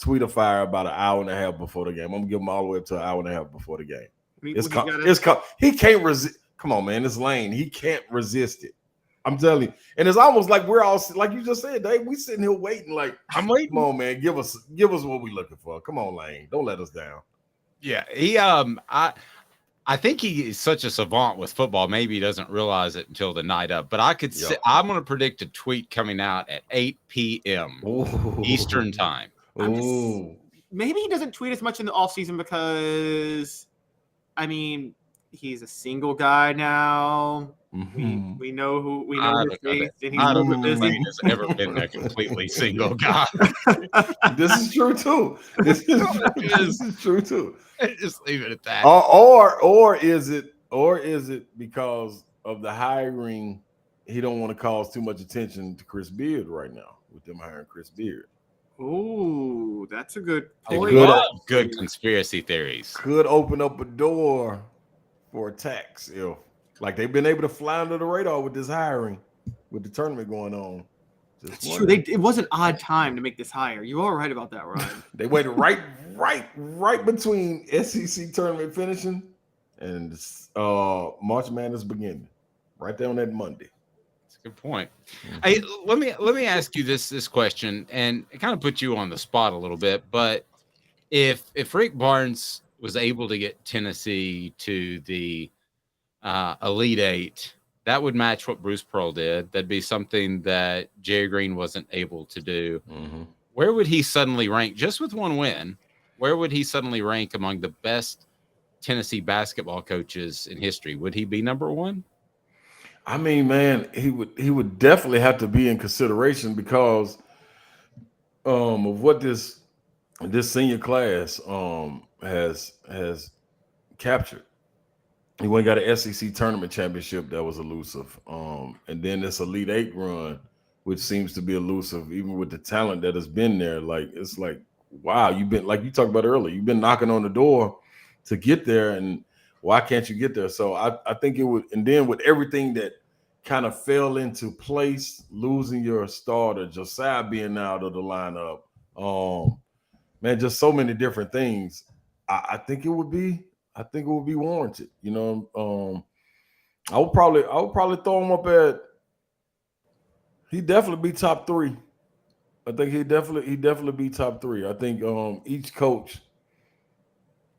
tweet a fire about an hour and a half before the game. I'm gonna give him all the way up to an hour and a half before the game. He can't resist. Come on, man. It's Lane. He can't resist it. I'm telling you. And it's almost like we're all, like you just said, Dave, we sitting here waiting. Like, I'm waiting. Come on, man. Give us what we're looking for. Come on, Lane. Don't let us down. Yeah. He I think he is such a savant with football. Maybe he doesn't realize it until the night up. But I'm going to predict a tweet coming out at 8 p.m. Eastern time. Maybe he doesn't tweet as much in the offseason because, I mean, he's a single guy now. Mm-hmm. We know his face, and he's I a don't little bit think busy. Lane has ever been a completely single guy. This is true too. This is true too. Just leave it at that. Or is it because of the hiring? He don't want to cause too much attention to Chris Beard right now with them hiring Chris Beard. Oh, that's a good point. Good conspiracy theories. Could open up a door for attacks if, like, they've been able to fly under the radar with this hiring, with the tournament going on. That's true. It was an odd time to make this hire. You are right about that, Ryan. They waited right between SEC tournament finishing and March Madness beginning, right there on that Monday. That's a good point. Hey, let me ask you this question, and it kind of put you on the spot a little bit. But if Rick Barnes was able to get Tennessee to the Elite Eight, that would match what Bruce Pearl did. That'd be something that Jerry Green wasn't able to do. Mm-hmm. Where would he suddenly rank, just with one win? Where would he suddenly rank among the best Tennessee basketball coaches in history? Would he be number one? I mean, man, he would definitely have to be in consideration because of what this senior class has captured. He went and got an SEC tournament championship that was elusive. And then this Elite Eight run, which seems to be elusive, even with the talent that has been there. Like, it's like, wow, you've been, like you talked about earlier, you've been knocking on the door to get there, and why can't you get there? So I think it would, and then with everything that kind of fell into place, losing your starter, Josiah being out of the lineup, man, just so many different things. I think it would be warranted. You know, I would probably throw him up at. He'd definitely be top three. I think he'd definitely be top three. I think each coach,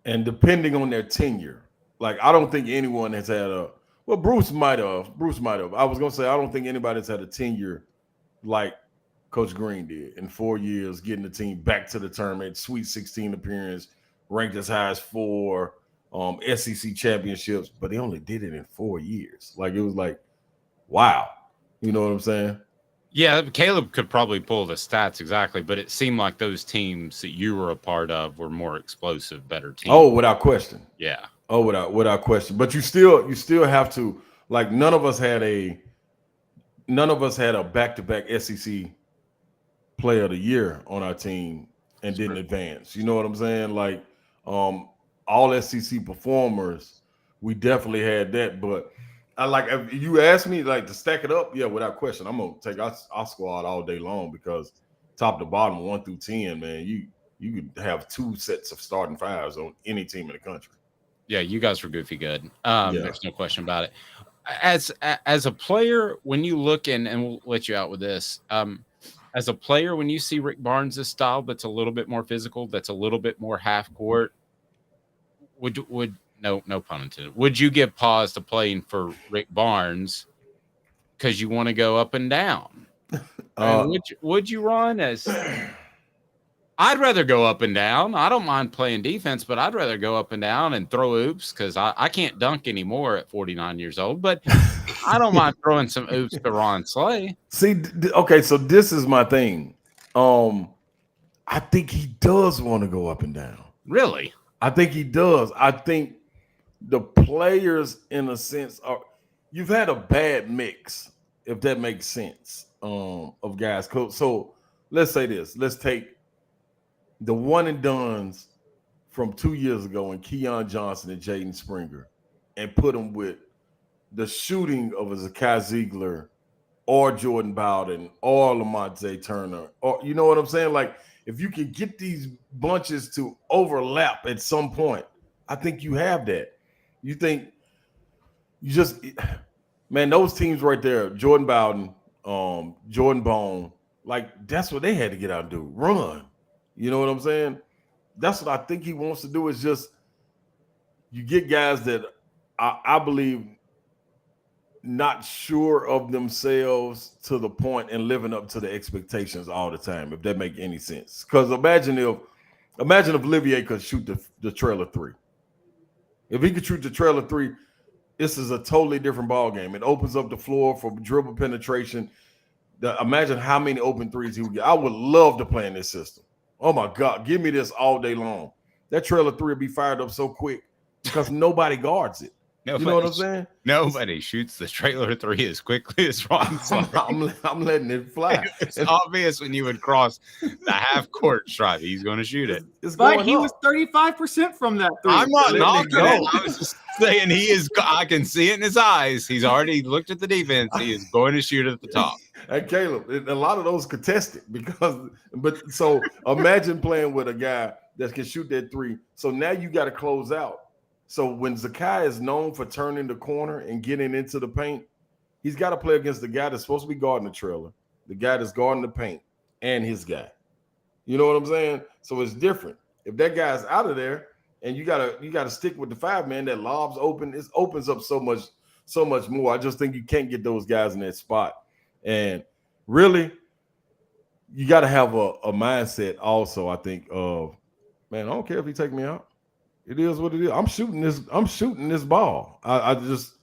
and depending on their tenure, like, I don't think anyone has had a. Well, Bruce might have. I was gonna say, I don't think anybody's had a tenure like Coach Green did in 4 years, getting the team back to the tournament, Sweet 16 appearance, ranked as high as 4, SEC championships, but he only did it in 4 years. Like, it was like, wow. You know what I'm saying? Yeah, Caleb could probably pull the stats exactly, but it seemed like those teams that you were a part of were more explosive, better teams. Oh, without question. Yeah. Oh, without question. But you still have to, like, none of us had a back-to-back SEC player of the year on our team and didn't advance. You know what I'm saying? Like, all SEC performers, we definitely had that. But if you ask me, like, to stack it up, yeah, without question, I'm gonna take our squad all day long, because top to bottom, 1 through 10, man, you could have 2 sets of starting fives on any team in the country. Yeah, you guys were goofy good. There's no question about it. As a player, when you look and we'll let you out with this, as a player, when you see Rick Barnes' style that's a little bit more physical, that's a little bit more half court, would no pun intended, would you give pause to playing for Rick Barnes because you want to go up and down. Would you run as? I'd rather go up and down. I don't mind playing defense, but I'd rather go up and down and throw oops because I can't dunk anymore at 49 years old. But I don't mind throwing some oops to Ron Slay. See, okay, so this is my thing. I think he does want to go up and down. Really? I think he does. I think the players, in a sense, you've had a bad mix, if that makes sense, of guys. So let's say this. Let's take the one and dones from 2 years ago and Keon Johnson and Jaden Springer and put them with the shooting of a Zakai Ziegler or Jordan Bowden or Lamonte Turner, or you know what I'm saying? Like, if you can get these bunches to overlap at some point, I think you have that. You think you just, man, those teams right there, Jordan Bowden, Jordan Bone, like that's what they had to get out and do, run. You know what I'm saying? That's what I think he wants to do, is just you get guys that I believe not sure of themselves to the point and living up to the expectations all the time, if that make any sense. Because imagine if Olivier could shoot the trailer three. If he could shoot the trailer three, this is a totally different ball game. It opens up the floor for dribble penetration. Imagine how many open threes he would get. I would love to play in this system. Oh my God, give me this all day long. That trailer three will be fired up so quick because nobody guards it. You know what I'm saying? Nobody shoots the trailer three as quickly as Ron Slay. I'm letting it fly. It's obvious when you would cross the half-court stripe, he's going to shoot it. But he was 35% from that three. I'm not knocking it. I was just saying he is. I can see it in his eyes. He's already looked at the defense. He is going to shoot at the top. Hey, Caleb, a lot of those contested so imagine playing with a guy that can shoot that three. So now you got to close out. So when Zakai is known for turning the corner and getting into the paint, he's got to play against the guy that's supposed to be guarding the trailer, the guy that's guarding the paint, and his guy. You know what I'm saying? So it's different. If that guy's out of there and you gotta stick with the five man that lobs open, it opens up so much more. I just think you can't get those guys in that spot. And really, you got to have a mindset also, I think, of, man, I don't care if he take me out. It is what it is. I'm shooting this ball. I just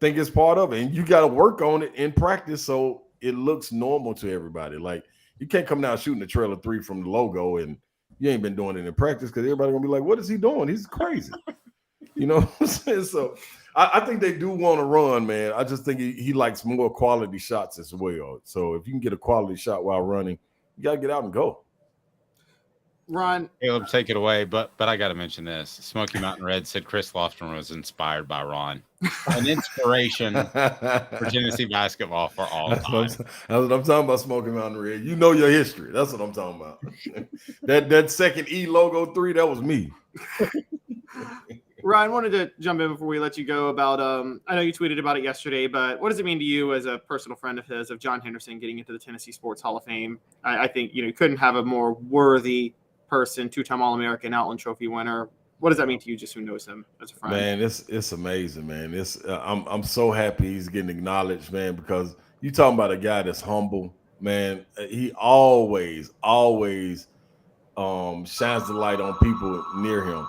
think it's part of it. And you got to work on it in practice so it looks normal to everybody. Like, you can't come down shooting the trailer three from the logo and you ain't been doing it in practice because everybody going to be like, what is he doing? He's crazy. You know what I'm saying? So I think they do want to run, man. I just think he likes more quality shots as well. So if you can get a quality shot while running, you got to get out and go. Ron, Caleb, take it away, but I got to mention this. Smoky Mountain Red said Chris Lofton was inspired by Ron, an inspiration for Tennessee basketball for all time. That's what I'm talking about, Smoky Mountain Red. You know your history. That's what I'm talking about. that second E logo three, that was me. Ryan, wanted to jump in before we let you go about, I know you tweeted about it yesterday, but what does it mean to you as a personal friend of his, of John Henderson getting into the Tennessee Sports Hall of Fame? I think, you couldn't have a more worthy person, two-time All-American, Outland Trophy winner. What does that mean to you, just who knows him as a friend? Man, it's amazing, man. I'm so happy he's getting acknowledged, man, because you talking about a guy that's humble, man. He always shines the light on people near him.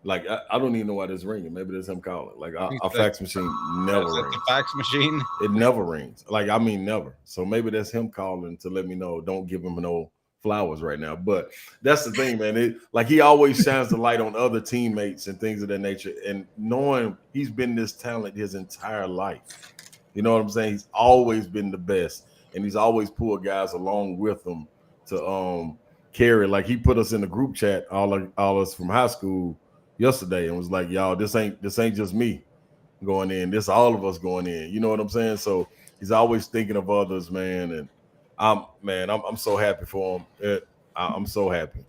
Like, I don't even know why this ringing. Maybe that's him calling. Like, our fax machine never rings. The fax machine? It never rings. Like, I mean, never. So maybe that's him calling to let me know, don't give him no flowers right now. But that's the thing, man. He always shines the light on other teammates and things of that nature. And knowing he's been this talent his entire life. You know what I'm saying? He's always been the best. And he's always pulled guys along with him to carry. Like, he put us in the group chat, all us from high school, yesterday, and was like, y'all, this ain't just me going in, this all of us going in. You know what I'm saying? So he's always thinking of others, man. And I'm so happy for him. I'm so happy.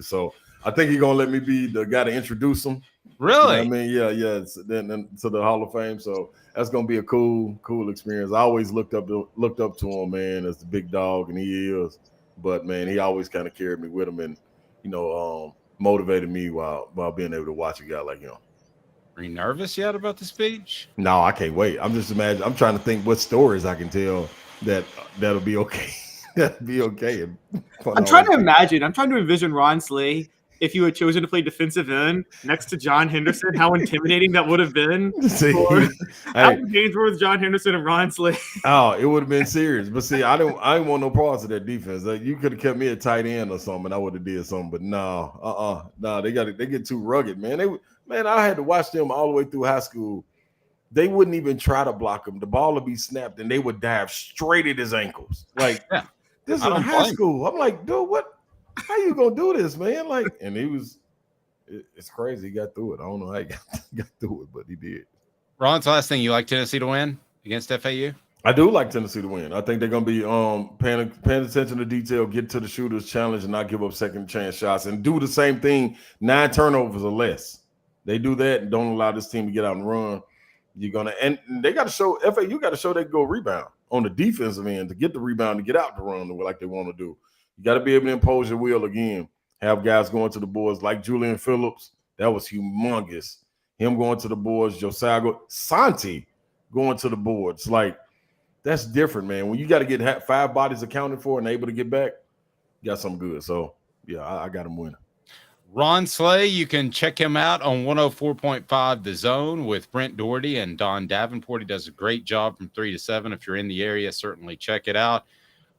So I think he's gonna let me be the guy to introduce him. Really? You know what I mean, yeah. Then to the Hall of Fame. So that's gonna be a cool experience. I always looked up to him, man, as the big dog, and he is. But man, he always kind of carried me with him, and motivated me while being able to watch a guy like him. Are you nervous yet about the speech? No, I can't wait. I'm trying to think what stories I can tell that'll be okay. That'll be okay. I'm trying to envision Ron Slay if you had chosen to play defensive end next to John Henderson, how intimidating that would have been. How games were with John Henderson and Ron Slay. Oh, it would have been serious. But see, I didn't want no parts of that defense. Like, you could have kept me a tight end or something. I would have did something. But no, they get too rugged, man. I had to watch them all the way through high school. They wouldn't even try to block him. The ball would be snapped and they would dive straight at his ankles. Like, this is in high school. I'm like, dude, what? How you gonna do this, man? Like, and it's crazy. He got through it. I don't know how he got through it, but he did. Ron's last thing, you like Tennessee to win against FAU? I do like Tennessee to win. I think they're gonna be paying attention to detail, get to the shooters challenge, and not give up second chance shots, and do the same thing. 9 turnovers or less. They do that and don't allow this team to get out and run. And they got to show FAU got to show they can go rebound on the defensive end to get the rebound to get out the run like they want to do. You got to be able to impose your will again. Have guys going to the boards like Julian Phillips. That was humongous. Him going to the boards, Josiah Santi going to the boards. Like, that's different, man. When you got to get 5 bodies accounted for and able to get back, you got something good. So, yeah, I got him winning. Ron Slay, you can check him out on 104.5 The Zone with Brent Doherty and Don Davenport. He does a great job from 3 to 7. If you're in the area, certainly check it out.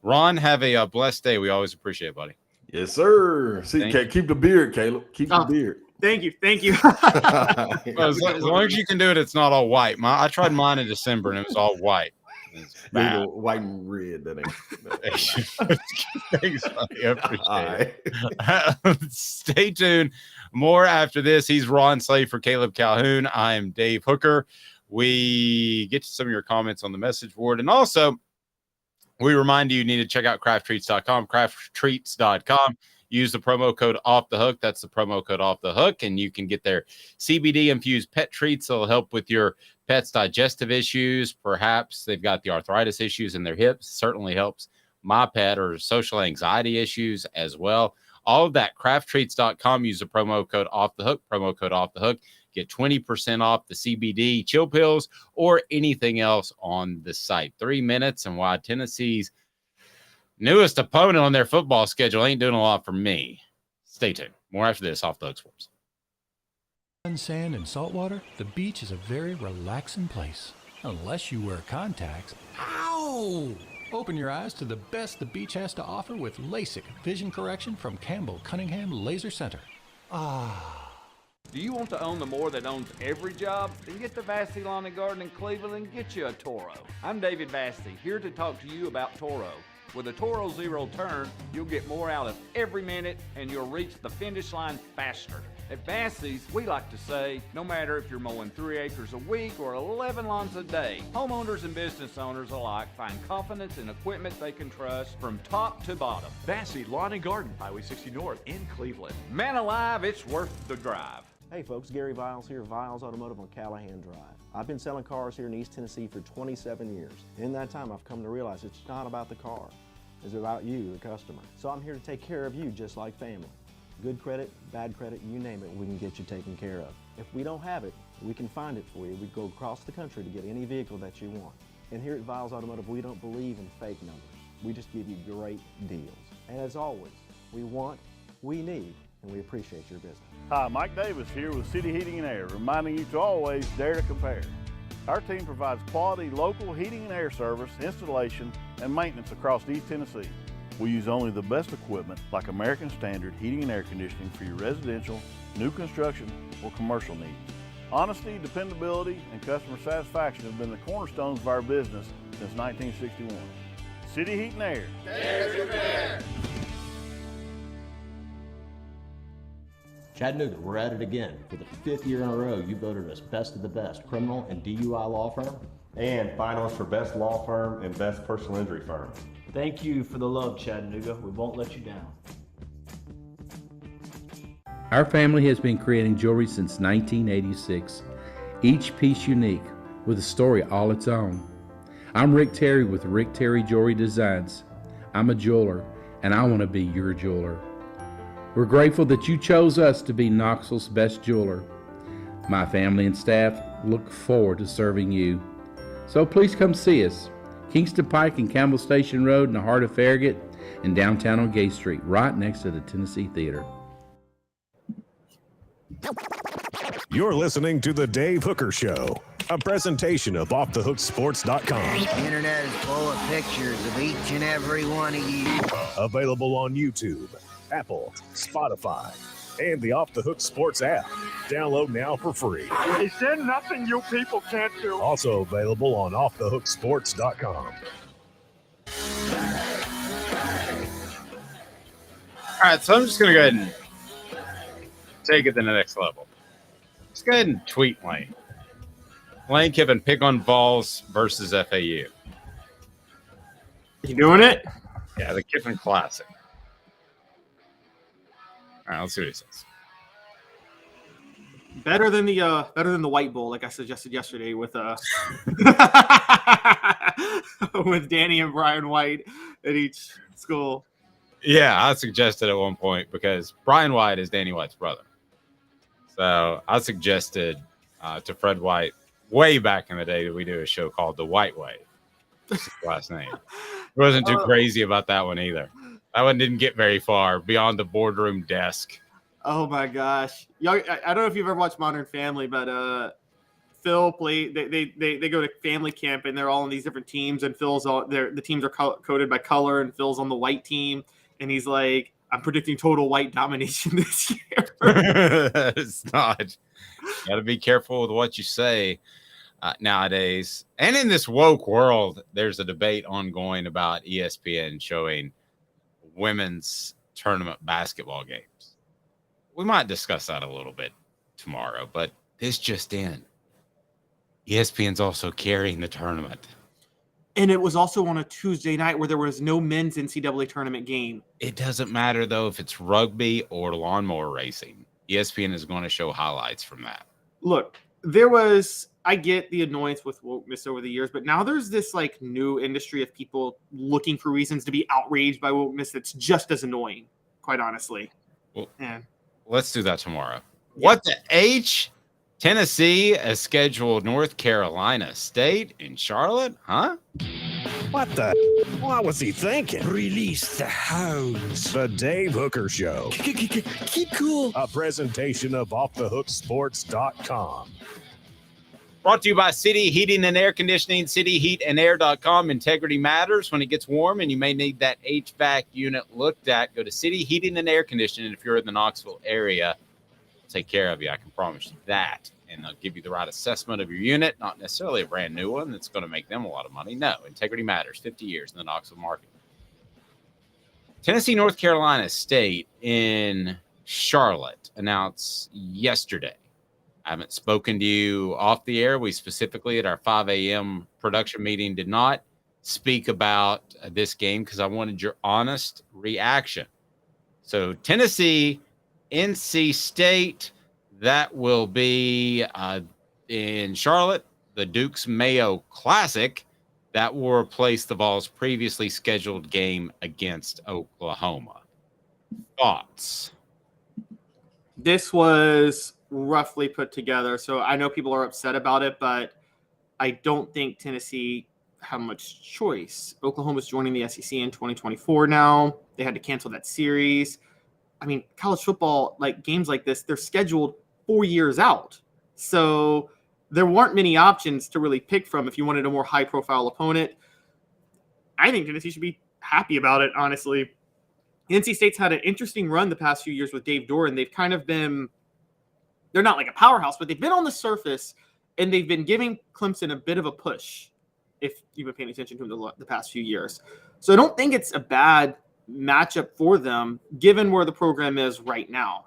Ron, have a blessed day. We always appreciate it, buddy. Yes, sir. Keep the beard, Caleb. Keep the beard. Thank you. As long as you can do it, it's not all white. I tried mine in December, and it was all white. White and red. That ain't. Thanks, buddy. I appreciate it. Stay tuned. More after this. He's Ron Slay for Caleb Calhoun. I'm Dave Hooker. We get to some of your comments on the message board, and also we remind you need to check out crafttreats.com. Crafttreats.com. Use the promo code Off the Hook. That's the promo code Off the Hook, and you can get their CBD infused pet treats that'll help with your pet's digestive issues. Perhaps they've got the arthritis issues in their hips. Certainly helps my pet, or social anxiety issues as well. All of that, crafttreats.com. Use the promo code Off the Hook. Promo code Off the Hook. Get 20% off the CBD chill pills or anything else on the site. 3 minutes, and why Tennessee's newest opponent on their football schedule ain't doing a lot for me. Stay tuned. More after this. Off the Hook Sports. Sand and salt water, the beach is a very relaxing place. Unless you wear contacts. Ow! Open your eyes to the best the beach has to offer with LASIK vision correction from Campbell Cunningham Laser Center. Do you want to own the more that owns every job? Then get to Vassy Lawn and Garden in Cleveland and get you a Toro. I'm David Vassy, here to talk to you about Toro. With a Toro Zero Turn, you'll get more out of every minute and you'll reach the finish line faster. At Vassy's, we like to say, no matter if you're mowing 3 acres a week or 11 lawns a day, homeowners and business owners alike find confidence in equipment they can trust from top to bottom. Vassy Lawn and Garden, Highway 60 North in Cleveland. Man alive, it's worth the drive. Hey folks, Gary Viles here, Viles Automotive on Callahan Drive. I've been selling cars here in East Tennessee for 27 years. In that time, I've come to realize it's not about the car. It's about you, the customer. So I'm here to take care of you just like family. Good credit, bad credit, you name it, we can get you taken care of. If we don't have it, we can find it for you. We go across the country to get any vehicle that you want. And here at Viles Automotive, we don't believe in fake numbers. We just give you great deals. And as always, we want, we need, and we appreciate your business. Hi, Mike Davis here with City Heating and Air, reminding you to always dare to compare. Our team provides quality local heating and air service, installation, and maintenance across East Tennessee. We use only the best equipment like American Standard heating and air conditioning for your residential, new construction, or commercial needs. Honesty, dependability, and customer satisfaction have been the cornerstones of our business since 1961. City Heat and Air. Dare to compare. Chattanooga, we're at it again. For the 5th year in a row, you voted us best of the best criminal and DUI law firm. And finalists for best law firm and best personal injury firm. Thank you for the love, Chattanooga. We won't let you down. Our family has been creating jewelry since 1986, each piece unique with a story all its own. I'm Rick Terry with Rick Terry Jewelry Designs. I'm a jeweler, and I want to be your jeweler. We're grateful that you chose us to be Knoxville's best jeweler. My family and staff look forward to serving you. So please come see us. Kingston Pike and Campbell Station Road in the heart of Farragut and downtown on Gay Street, right next to the Tennessee Theater. You're listening to The Dave Hooker Show, a presentation of OffTheHookSports.com. The internet is full of pictures of each and every one of you. Available on YouTube, Apple, Spotify, and the Off the Hook Sports app. Download now for free. Is there nothing you people can't do? Also available on OffTheHookSports.com. All right, so I'm just going to go ahead and take it to the next level. Let's go ahead and tweet Lane. Lane Kiffin, pick on Vols versus FAU. You doing it? Yeah, the Kiffin Classic. All right, let's see what he says. Better than the White Bowl, like I suggested yesterday with with Danny and Brian White at each school. Yeah, I suggested at one point because Brian White is Danny White's brother. So I suggested to Fred White way back in the day that we do a show called The White Wave. That's his last name. He wasn't too crazy about that one either. That one didn't get very far beyond the boardroom desk. Oh my gosh. I don't know if you've ever watched Modern Family, but Phil played. They go to family camp and they're all on these different teams, and Phil's all the teams are coded by color, and Phil's on the white team, and he's like, "I'm predicting total white domination this year." It's not. You got to be careful with what you say nowadays. And in this woke world, there's a debate ongoing about ESPN showing women's tournament basketball games. We might discuss that a little bit tomorrow, but this just in. ESPN's also carrying the tournament. And it was also on a Tuesday night where there was no men's NCAA tournament game. It doesn't matter, though, if it's rugby or lawnmower racing. ESPN is going to show highlights from that. Look, I get the annoyance with wokeness over the years, but now there's this like new industry of people looking for reasons to be outraged by wokeness that's just as annoying, quite honestly. Well, and let's do that tomorrow. Yeah. What the H? Tennessee has scheduled North Carolina State in Charlotte? Huh? What the? What was he thinking? Release the hounds. The Dave Hooker Show. Keep cool. A presentation of OffTheHookSports.com. Brought to you by City Heating and Air Conditioning, cityheatandair.com. Integrity matters when it gets warm, and you may need that HVAC unit looked at. Go to City Heating and Air Conditioning if you're in the Knoxville area. Take care of you. I can promise you that. And they'll give you the right assessment of your unit, not necessarily a brand new one that's going to make them a lot of money. No, integrity matters. 50 years in the Knoxville market. Tennessee, North Carolina State in Charlotte announced yesterday. I haven't spoken to you off the air. We specifically at our 5 a.m. production meeting did not speak about this game because I wanted your honest reaction. So Tennessee, NC State, that will be in Charlotte, the Duke's Mayo Classic. That will replace the Vols' previously scheduled game against Oklahoma. Thoughts? This was roughly put together. So I know people are upset about it, but I don't think Tennessee have much choice. Oklahoma's joining the SEC in 2024 now. They had to cancel that series. I mean, college football, like games like this, they're scheduled 4 years out. So there weren't many options to really pick from if you wanted a more high-profile opponent. I think Tennessee should be happy about it, honestly. NC State's had an interesting run the past few years with Dave Doran. They've kind of been – they're not like a powerhouse, but they've been on the surface, and they've been giving Clemson a bit of a push if you've been paying attention to them the past few years. So I don't think it's a bad matchup for them, given where the program is right now.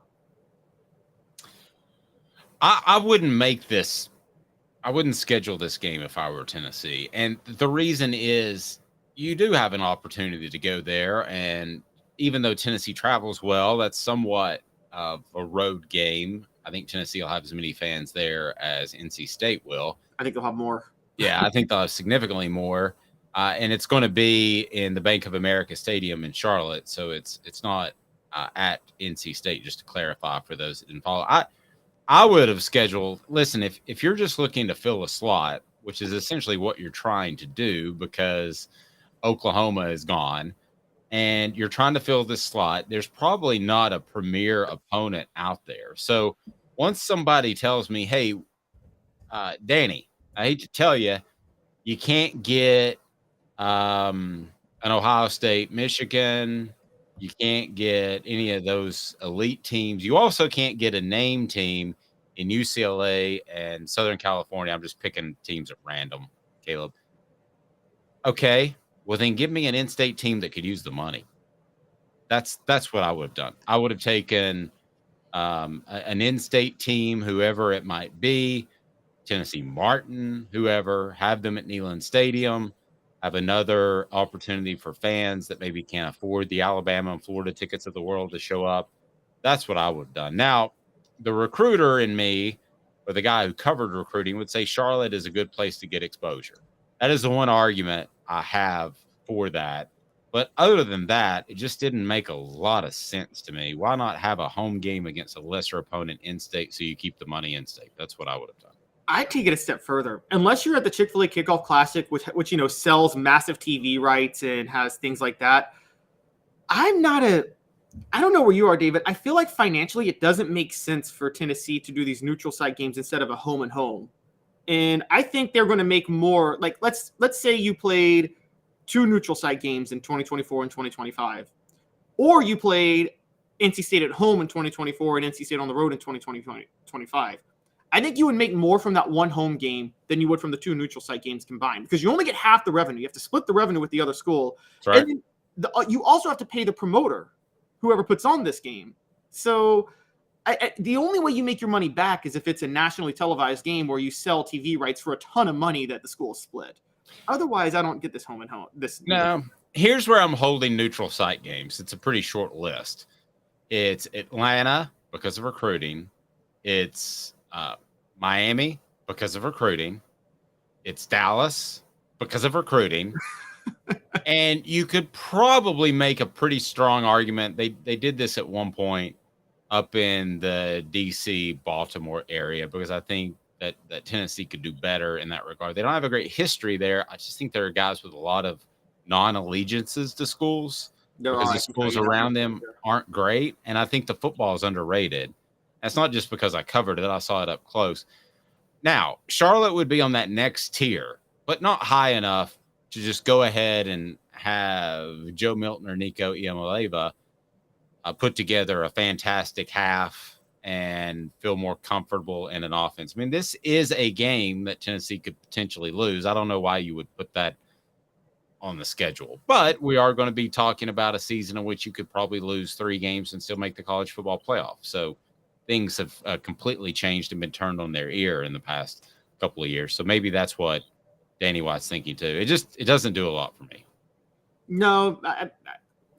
I wouldn't make this – I wouldn't schedule this game if I were Tennessee. And the reason is you do have an opportunity to go there, and even though Tennessee travels well, that's somewhat of a road game. I think Tennessee will have as many fans there as NC State will. I think they'll have more. Yeah, I think they'll have significantly more. And it's going to be in the Bank of America Stadium in Charlotte. So it's not at NC State, just to clarify for those that didn't follow. I would have scheduled. Listen, if you're just looking to fill a slot, which is essentially what you're trying to do because Oklahoma is gone, and you're trying to fill this slot, there's probably not a premier opponent out there. So once somebody tells me, "Hey, Danny, I hate to tell you, you can't get an Ohio State, Michigan. You can't get any of those elite temes. You also can't get a name team in UCLA and Southern California. I'm just picking teams at random, Caleb. Okay, well then give me an in-state team that could use the money. That's what I would have done. I would have taken an in-state team, whoever it might be, Tennessee Martin, whoever, have them at Neyland Stadium, have another opportunity for fans that maybe can't afford the Alabama and Florida tickets of the world to show up. That's what I would have done. Now, the recruiter in me, or the guy who covered recruiting, would say Charlotte is a good place to get exposure. That is the one argument I have for that. But other than that, it just didn't make a lot of sense to me. Why not have a home game against a lesser opponent in state so you keep the money in state? That's what I would have done. I'd take it a step further. Unless you're at the Chick-fil-A Kickoff Classic, which sells massive TV rights and has things like that, I don't know where you are, David. I feel like financially it doesn't make sense for Tennessee to do these neutral site games instead of a home and home. And I think they're going to make more. Like let's say you played 2 neutral site games in 2024 and 2025, or you played NC State at home in 2024 and NC State on the road in 2025. I think you would make more from that one home game than you would from the 2 neutral site games combined, because you only get half the revenue. You have to split the revenue with the other school. That's right. And then you also have to pay the promoter, whoever puts on this game. So the only way you make your money back is if it's a nationally televised game where you sell TV rights for a ton of money that the school split. Otherwise, I don't get this home and home. No, here's where I'm holding neutral site games. It's a pretty short list. It's Atlanta because of recruiting. It's Miami because of recruiting. It's Dallas because of recruiting. And you could probably make a pretty strong argument. They did this at one point up in the DC, Baltimore area, because I think that Tennessee could do better in that regard. They don't have a great history there. I just think there are guys with a lot of non-allegiances to schools because the schools around them aren't great. And I think the football is underrated. That's not just because I covered it. I saw it up close. Now, Charlotte would be on that next tier, but not high enough to just go ahead and have Joe Milton or Nico Iamaleava put together a fantastic half and feel more comfortable in an offense. I mean, this is a game that Tennessee could potentially lose. I don't know why you would put that on the schedule, but we are going to be talking about a season in which you could probably lose 3 games and still make the college football playoff. So things have completely changed and been turned on their ear in the past couple of years. So maybe that's what Danny White's thinking too. It doesn't do a lot for me. No,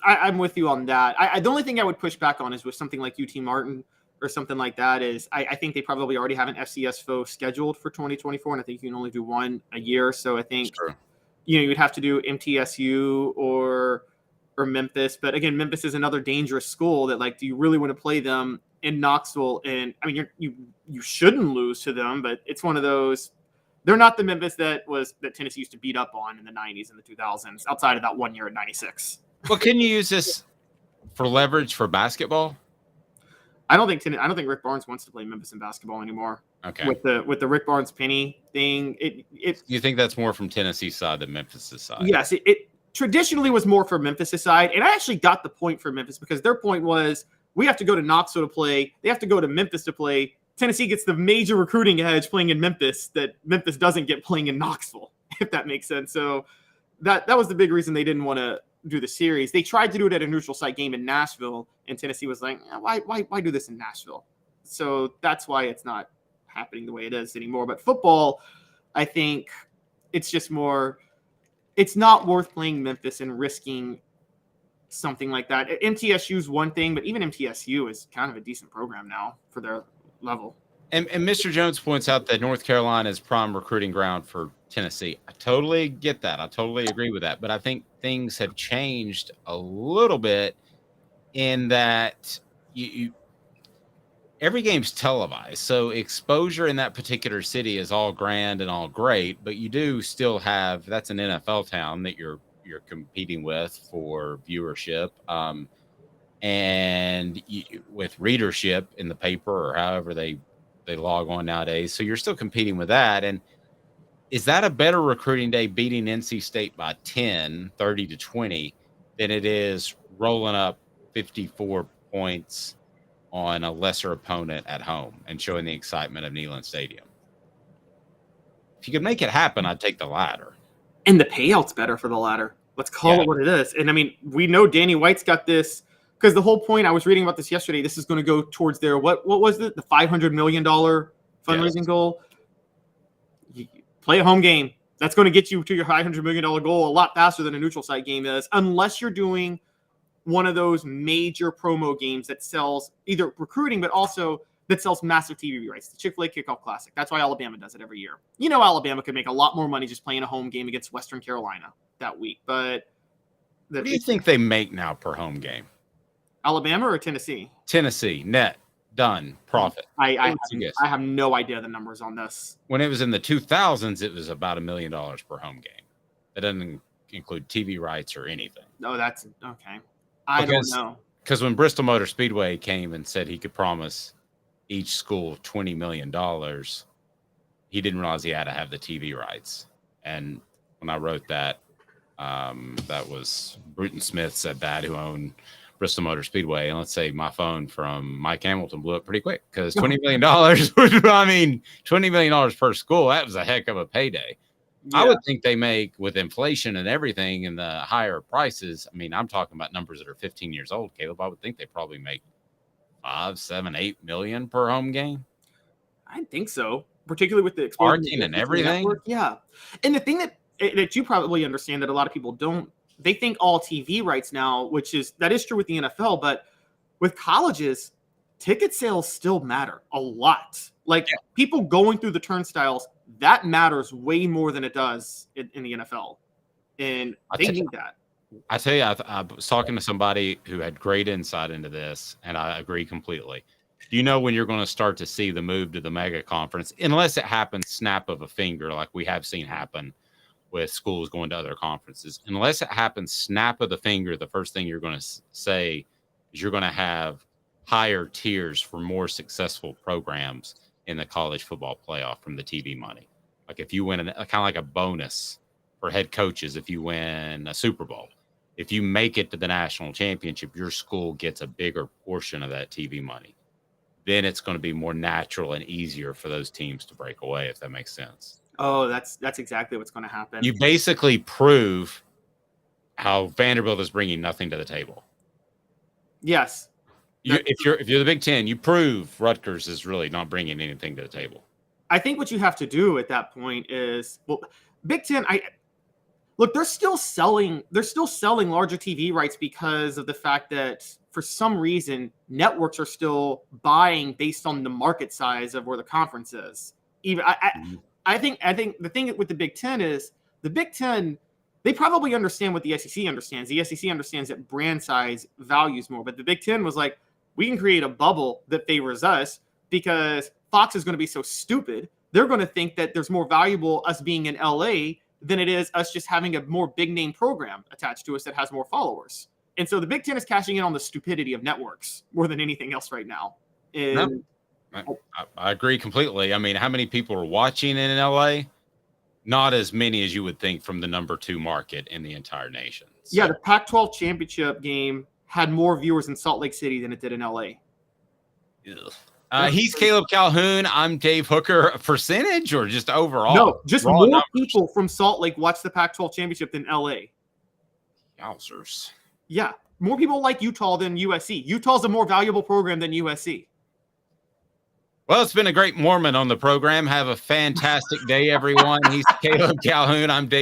I'm with you on that. The only thing I would push back on is with something like UT Martin or something like that is I think they probably already have an FCS foe scheduled for 2024, and I think you can only do one a year. So I think you would have to do MTSU or Memphis. But again, Memphis is another dangerous school that, like, do you really want to play them in Knoxville? And I mean, you shouldn't lose to them, but it's one of those. They're not the Memphis that Tennessee used to beat up on in the 90s and the 2000s, outside of that one year at 96. Well, can you use this for leverage for basketball? I don't think Rick Barnes wants to play Memphis in basketball anymore. Okay. With the Rick Barnes Penny thing, you think that's more from Tennessee's side than Memphis' side? Yes, it traditionally was more for Memphis' side, and I actually got the point for Memphis because their point was we have to go to Knoxville to play, they have to go to Memphis to play. Tennessee gets the major recruiting edge playing in Memphis that Memphis doesn't get playing in Knoxville, if that makes sense. So that was the big reason they didn't want to do the series. They tried to do it at a neutral site game in Nashville, and Tennessee was like, why do this in Nashville? So that's why it's not happening the way it is anymore. But football, I think it's just more, it's not worth playing Memphis and risking something like that. MTSU is one thing, but even MTSU is kind of a decent program now for their level. And Mr. Jones points out that North Carolina is prime recruiting ground for Tennessee. I totally get that. I totally agree with that. But I think things have changed a little bit in that every game's televised, so exposure in that particular city is all grand and all great, but you do still have, that's an NFL town that you're competing with for viewership, and with readership in the paper or however they log on nowadays. So you're still competing with that. And is that a better recruiting day, beating NC State by 10, 30-20, than it is rolling up 54 points on a lesser opponent at home and showing the excitement of Neyland Stadium? If you could make it happen, I'd take the latter. And the payout's better for the latter. Let's call it what it is. And I mean, we know Danny White's got this, because the whole point, I was reading about this yesterday, this is going to go towards their, what was it? The $500 million fundraising goal. You play a home game. That's going to get you to your $500 million goal a lot faster than a neutral site game is, unless you're doing one of those major promo games that sells either recruiting, but also that sells massive TV rights. The Chick-fil-A Kickoff Classic. That's why Alabama does it every year. You know, Alabama could make a lot more money just playing a home game against Western Carolina that week. But what do you think they make now per home game? Alabama or Tennessee? Tennessee, net, done, profit. I have no idea the numbers on this. When it was in the 2000s, it was about $1 million per home game. That doesn't include TV rights or anything. No, that's okay. I don't know. Because when Bristol Motor Speedway came and said he could promise each school $20 million, he didn't realize he had to have the TV rights. And when I wrote that, that was Bruton Smith said that, who owned Bristol Motor Speedway. And let's say my phone from Mike Hamilton blew up pretty quick, because $20 million, $20 million per school, that was a heck of a payday. Yeah. I would think they make, with inflation and everything and the higher prices, I mean, I'm talking about numbers that are 15 years old, Caleb. I would think they probably make 5, 7, 8 million per home game. I think so, particularly with the parking and everything. Network. Yeah. And the thing that you probably understand that a lot of people don't, they think all TV rights now, that is true with the NFL, but with colleges, ticket sales still matter a lot. Like people going through the turnstiles, that matters way more than it does in the NFL. And they need that. I tell you, I was talking to somebody who had great insight into this, and I agree completely. You know when you're going to start to see the move to the mega conference, unless it happens snap of a finger like we have seen happen with schools going to other conferences. Unless it happens snap of the finger, the first thing you're going to say is you're going to have higher tiers for more successful programs in the college football playoff from the TV money. Like if you win kind of like a bonus for head coaches, if you win a Super Bowl, if you make it to the national championship, your school gets a bigger portion of that TV money. Then it's going to be more natural and easier for those teams to break away, if that makes sense. Oh, that's exactly what's going to happen. You basically prove how Vanderbilt is bringing nothing to the table. Yes. If you're the Big Ten, you prove Rutgers is really not bringing anything to the table. I think what you have to do at that point is, well, Big Ten, look, they're still selling larger TV rights because of the fact that for some reason networks are still buying based on the market size of where the conference is. I think the thing with the Big Ten is the Big Ten, they probably understand what the SEC understands. The SEC understands that brand size values more, but the Big Ten was like, we can create a bubble that favors us because Fox is going to be so stupid. They're going to think that there's more valuable us being in LA than it is us just having a more big name program attached to us that has more followers. And so the Big Ten is cashing in on the stupidity of networks more than anything else right now. And I agree completely. I mean, how many people are watching in LA? Not as many as you would think from the number 2 market in the entire nation. So. Yeah, the Pac-12 championship game had more viewers in Salt Lake City than it did in LA. He's Caleb Calhoun. I'm Dave Hooker. A percentage or just overall? No, just more numbers. People from Salt Lake watch the Pac-12 championship than LA. Yowzers. Yeah, more people like Utah than USC. Utah's a more valuable program than USC. Well, it's been a great Mormon on the program. Have a fantastic day, everyone. He's Caleb Calhoun. I'm Dave.